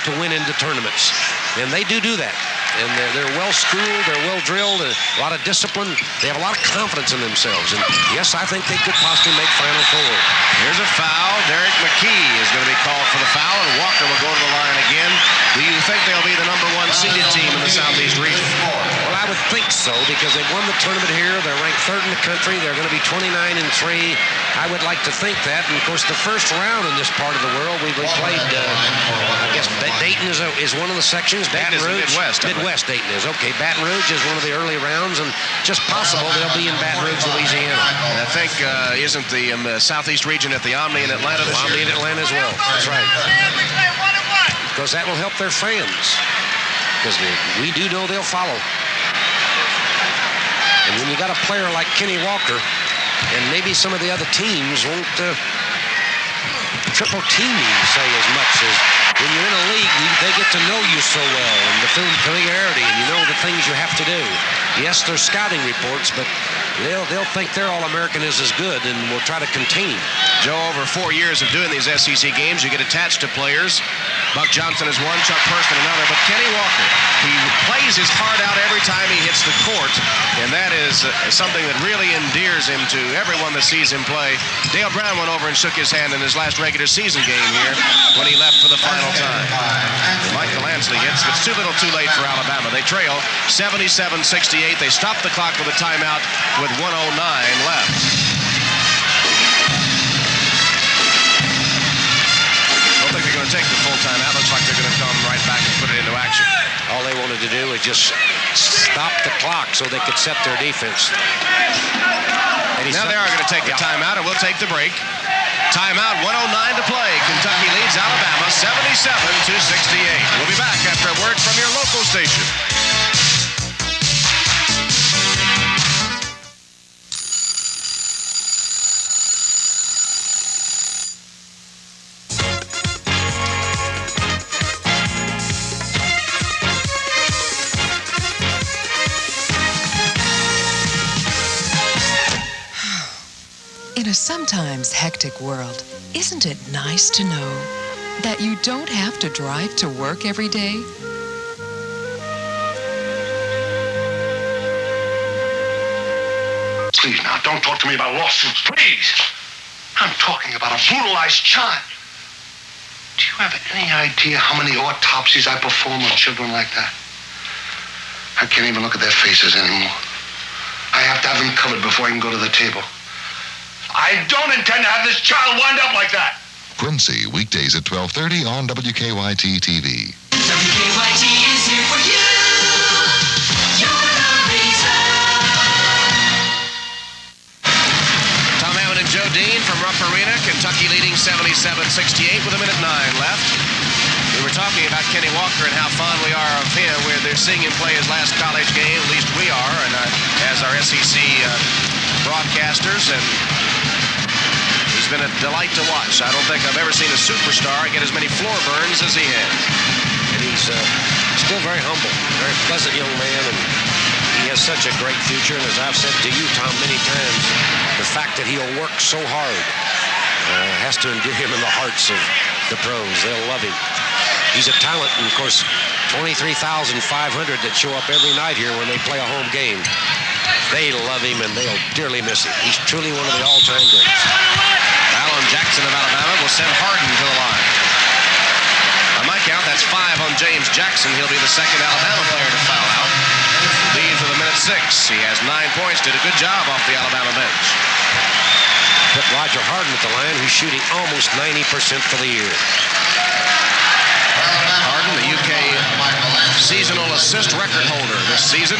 to win into tournaments, and they do that. And they're well-schooled, they're well-drilled, a lot of discipline. They have a lot of confidence in themselves. And, yes, I think they could possibly make Final Four.
Here's a foul. Derek McKee is going to be called for the foul, and Walker will go to the line again. Do you think they'll be the number 1 seeded team in the Southeast region?
Well, I would think so, because they've won the tournament here. They're ranked 3rd in the country. They're going to be 29-3. I would like to think that. And, of course, the first round in this part of the world, we played, I guess, Dayton is one of the sections. Baton Rouge. Midwest Dayton is. Okay, Baton Rouge is one of the early rounds, and just possible they'll be in Baton Rouge, Louisiana.
And I think, isn't the Southeast region at the Omni in Atlanta this year?
Omni in Atlanta as well. That's right. Because that will help their fans. Because we do know they'll follow. And when you got a player like Kenny Walker, and maybe some of the other teams won't triple team you, say, as much as when you're in a league, they get to know you so well, and the familiarity, and you know the things you have to do. Yes, there's scouting reports, but they'll think their All-American is as good, and will try to contain him.
Joe, over 4 years of doing these SEC games, you get attached to players. Buck Johnson is one, Chuck Person another, but Kenny Walker, he plays his heart out every time he hits the court, and that is something that really endears him to everyone that sees him play. Dale Brown went over and shook his hand in his last regular season game here when he left for the final time. Michael Ansley hits, but it's too little too late for Alabama. They trail 77-68. They stop the clock with a timeout with 1:09 left. Don't think they're going to take the full timeout. Looks like they're going to come right back and put it into action.
All they wanted to do was just stop the clock so they could set their defense.
Now they are going to take the timeout, and we'll take the break. Timeout, 1:09 to play. Kentucky leads Alabama 77-68. We'll be back after a word from your local station.
In a sometimes hectic world, isn't it nice to know that you don't have to drive to work every day?
Please now, don't talk to me about lawsuits, please. I'm talking about a brutalized child. Do you have any idea how many autopsies I perform on children like that? I can't even look at their faces anymore. I have to have them covered before I can go to the table. I don't intend to have this child wind up like that.
Quincy, weekdays at 12:30 on WKYT TV.
WKYT is here for you. You're the reason.
Tom Hammond and Joe Dean from Rupp Arena. Kentucky leading 77-68 with 1:09 left. We were talking about Kenny Walker and how fond we are of him. They're seeing him play his last college game, at least we are, and as our SEC broadcasters, and he's been a delight to watch. I don't think I've ever seen a superstar get as many floor burns as he has.
And he's still very humble, very pleasant young man, and he has such a great future. And as I've said to you, Tom, many times, the fact that he'll work so hard has to endear him in the hearts of the pros. They'll love him. He's a talent, and of course, 23,500 that show up every night here when they play a home game. They love him, and they'll dearly miss him. He's truly one of the all-time greats.
Alan Jackson of Alabama will send Harden to the line. Mike count. That's 5 on James Jackson. He'll be the second Alabama player to foul out. Leaves with a minute 6. He has 9 points. Did a good job off the Alabama bench.
Put Roger Harden at the line, who's shooting almost 90% for the year.
Harden, the UK seasonal assist record holder this season,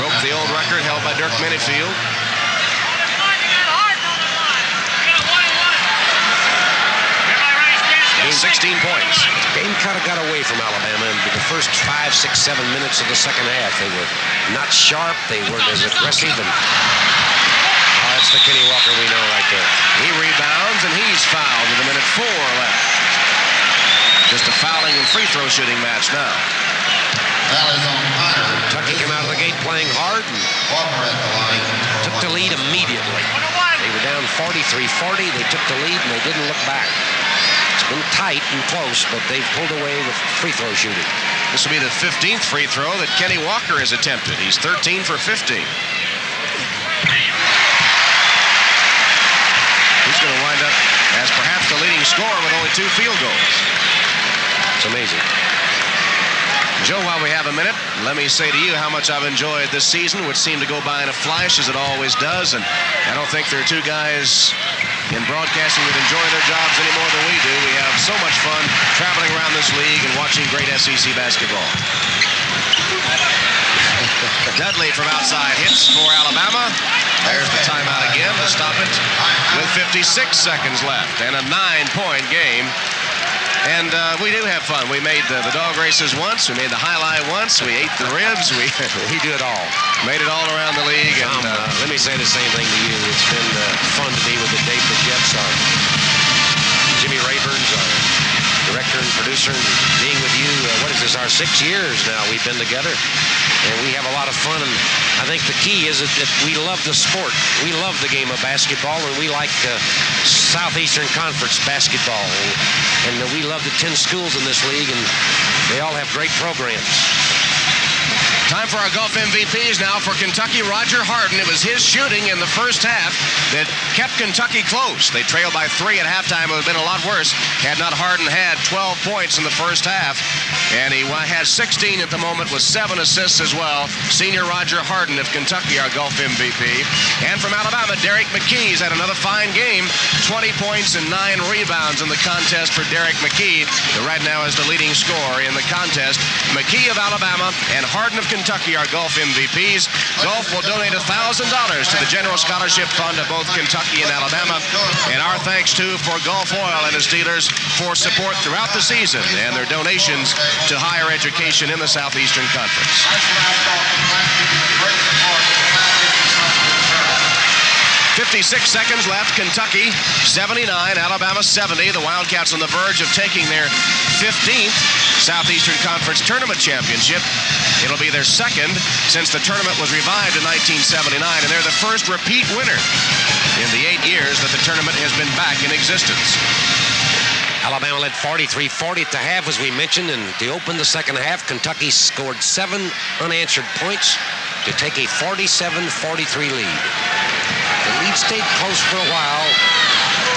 broke the old record held by Dirk Minifield. 16 points.
Game kind of got away from Alabama in the first 5, 6, 7 minutes of the second half. They were not sharp. They weren't as aggressive. And that's the Kenny Walker we know right there.
He rebounds, and he's fouled with a minute 4 left. Just a fouling and free throw shooting match now.
Kentucky came out of the gate playing hard and took the lead immediately. They were down 43-40. They took the lead, and they didn't look back. It's been tight and close, but they've pulled away with free throw shooting.
This will be the 15th free throw that Kenny Walker has attempted. He's 13 for 15. He's going to wind up as perhaps the leading scorer with only 2 field goals.
It's amazing.
Joe, while we have a minute, let me say to you how much I've enjoyed this season, which seemed to go by in a flash, as it always does. And I don't think there are 2 guys in broadcasting that enjoy their jobs any more than we do. We have so much fun traveling around this league and watching great SEC basketball. Dudley from outside hits for Alabama. There's the timeout again to stop it with 56 seconds left and a 9-point game. And we do have fun. We made the dog races once. We made the highlight once. We ate the ribs. We
do it all.
Made it all around the league.
Tom,
and
let me say the same thing to you. It's been fun to be with the Dave Jets, Jimmy Rayburn's, our director and producer, and being with you. What is this? Our 6 years now we've been together, and we have a lot of fun. And I think the key is that we love the sport. We love the game of basketball, and we like Southeastern Conference basketball. And we love the 10 schools in this league, and they all have great programs.
Time for our Gulf MVPs now for Kentucky. Roger Harden. It was his shooting in the first half that kept Kentucky close. They trailed by 3 at halftime. It would have been a lot worse had not Harden had 12 points in the first half. And he has 16 at the moment with 7 assists as well. Senior Roger Harden of Kentucky, our Gulf MVP. And from Alabama, Derek McKee's had another fine game. 20 points and 9 rebounds in the contest for Derek McKee, who right now is the leading scorer in the contest. McKee of Alabama and Harden of Kentucky are Gulf MVPs. Gulf will donate $1,000 to the General Scholarship Fund of both Kentucky and Alabama. And our thanks, too, for Gulf Oil and its dealers for support throughout the season and their donations to higher education in the Southeastern Conference. 56 seconds left. Kentucky 79, Alabama 70. The Wildcats on the verge of taking their 15th Southeastern Conference Tournament Championship. It'll be their second since the tournament was revived in 1979, and they're the first repeat winner in the 8 years that the tournament has been back in existence.
Alabama led 43-40 at the half, as we mentioned, and to open the second half, Kentucky scored 7 unanswered points to take a 47-43 lead. The lead stayed close for a while.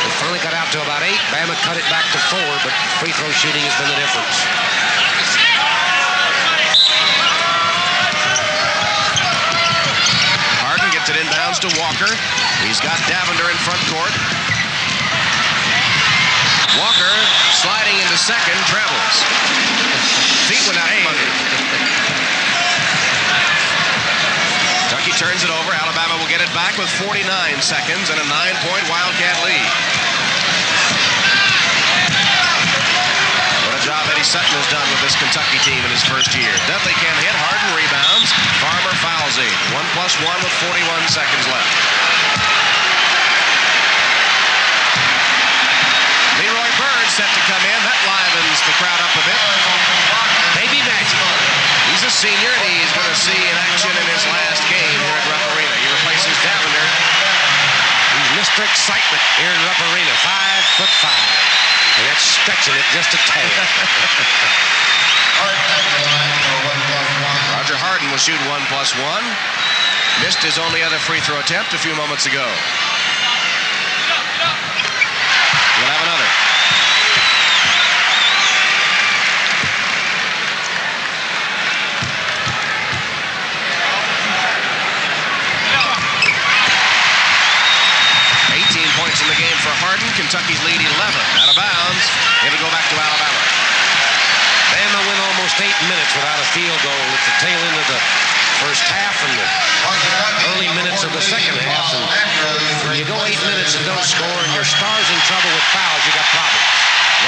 They finally got out to about 8. Bama cut it back to 4, but free throw shooting has been the difference.
Harden gets it inbounds to Walker. He's got Davender in front court. Walker sliding into second, travels. Feet went out from under. Kentucky turns it over. Alabama will get it back with 49 seconds and a 9-point Wildcat lead. What a job Eddie Sutton has done with this Kentucky team in his first year. Dudley can't hit. Harden rebounds. Farmer fouls him. 1+1 with 41 seconds left. Leroy Bird set to come in. That livens the crowd up a bit.
Maybe magic.
He's a senior, and he's going to see in action in his last game here at Rupp Arena. He replaces Davender.
He's Mr. Excitement here in Rupp Arena. 5'5". And that's stretching it just a tad.
Roger Harden will shoot 1+1. Missed his only other free throw attempt a few moments ago. We'll have another. Harden. Kentucky's lead 11. Out of bounds. It'll go back to Alabama.
Bama went almost 8 minutes without a field goal at the tail end of the first half and the early minutes of the second half. And when you go 8 minutes and don't score and your star's in trouble with fouls, you got problems.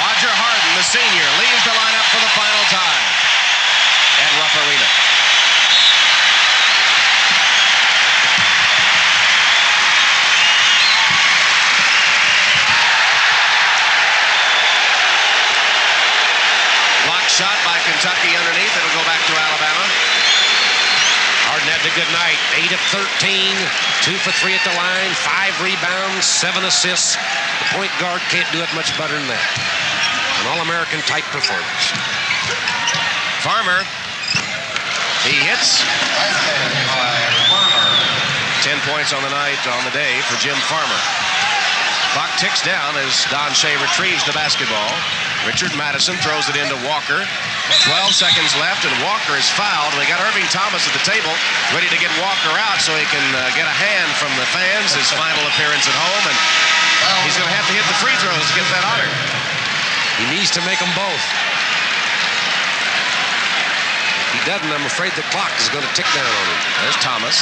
Roger Harden, the senior, leaves the lineup for the final time at Rupp Arena. Shot by Kentucky underneath. It'll go back to Alabama.
Harden had a good night. 8 of 13, 2 for 3 at the line, 5 rebounds, 7 assists. The point guard can't do it much better than that. An All-American type performance.
Farmer. He hits. 10 points on the night, on the day for Jim Farmer. Clock ticks down as Don Shea retrieves the basketball. Richard Madison throws it into Walker. 12 seconds left, and Walker is fouled. They got Irving Thomas at the table, ready to get Walker out so he can get a hand from the fans, his final appearance at home, and he's going to have to hit the free throws to get that honor.
He needs to make them both. If he doesn't, I'm afraid the clock is going to tick down on him.
There's Thomas.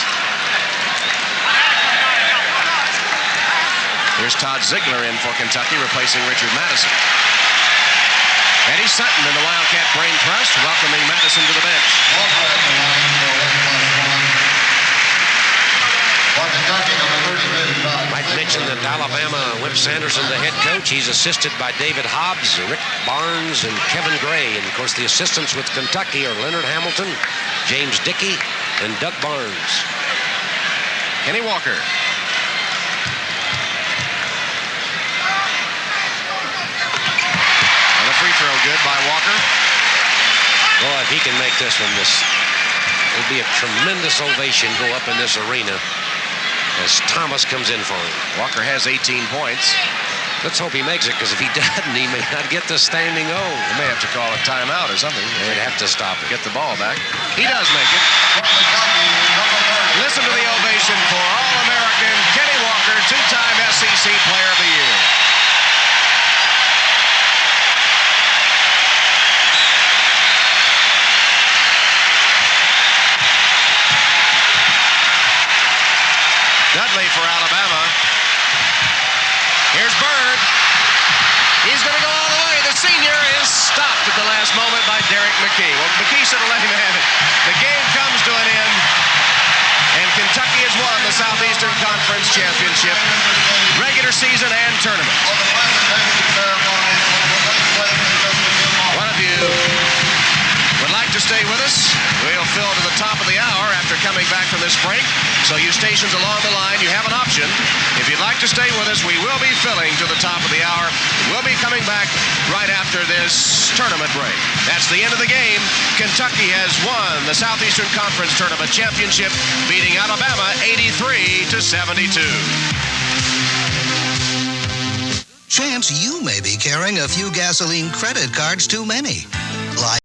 Here's Todd Ziegler in for Kentucky, replacing Richard Madison. Eddie Sutton in the Wildcat brain trust, welcoming Madison to the bench.
Might mention that Alabama, Wimp Sanderson, the head coach, he's assisted by David Hobbs, Rick Barnes, and Kevin Gray. And, of course, the assistants with Kentucky are Leonard Hamilton, James Dickey, and Doug Barnes.
Kenny Walker. Free throw good by Walker.
Boy, if he can make this one, it'll be a tremendous ovation go up in this arena as Thomas comes in for him.
Walker has 18 points.
Let's hope he makes it, because if he doesn't, he may not get the standing O.
They may have to call a timeout or something.
They'd have to stop it.
Get the ball back. He does make it. Listen to the ovation for All-American Kenny Walker, two-time SEC Player of the Year. Dudley for Alabama. Here's Bird. He's going to go all the way. The senior is stopped at the last moment by Derek McKee. Well, McKee should have let him have it. The game comes to an end, and Kentucky has won the Southeastern Conference Championship, regular season and tournament. One of you would like to stay with us? We'll fill to the top of the hour after coming back from this break. So you stations along the line, you have an option. If you'd like to stay with us, we will be filling to the top of the hour. We'll be coming back right after this tournament break. That's the end of the game. Kentucky has won the Southeastern Conference Tournament Championship, beating Alabama 83-72.
Chance you may be carrying a few gasoline credit cards too many. Like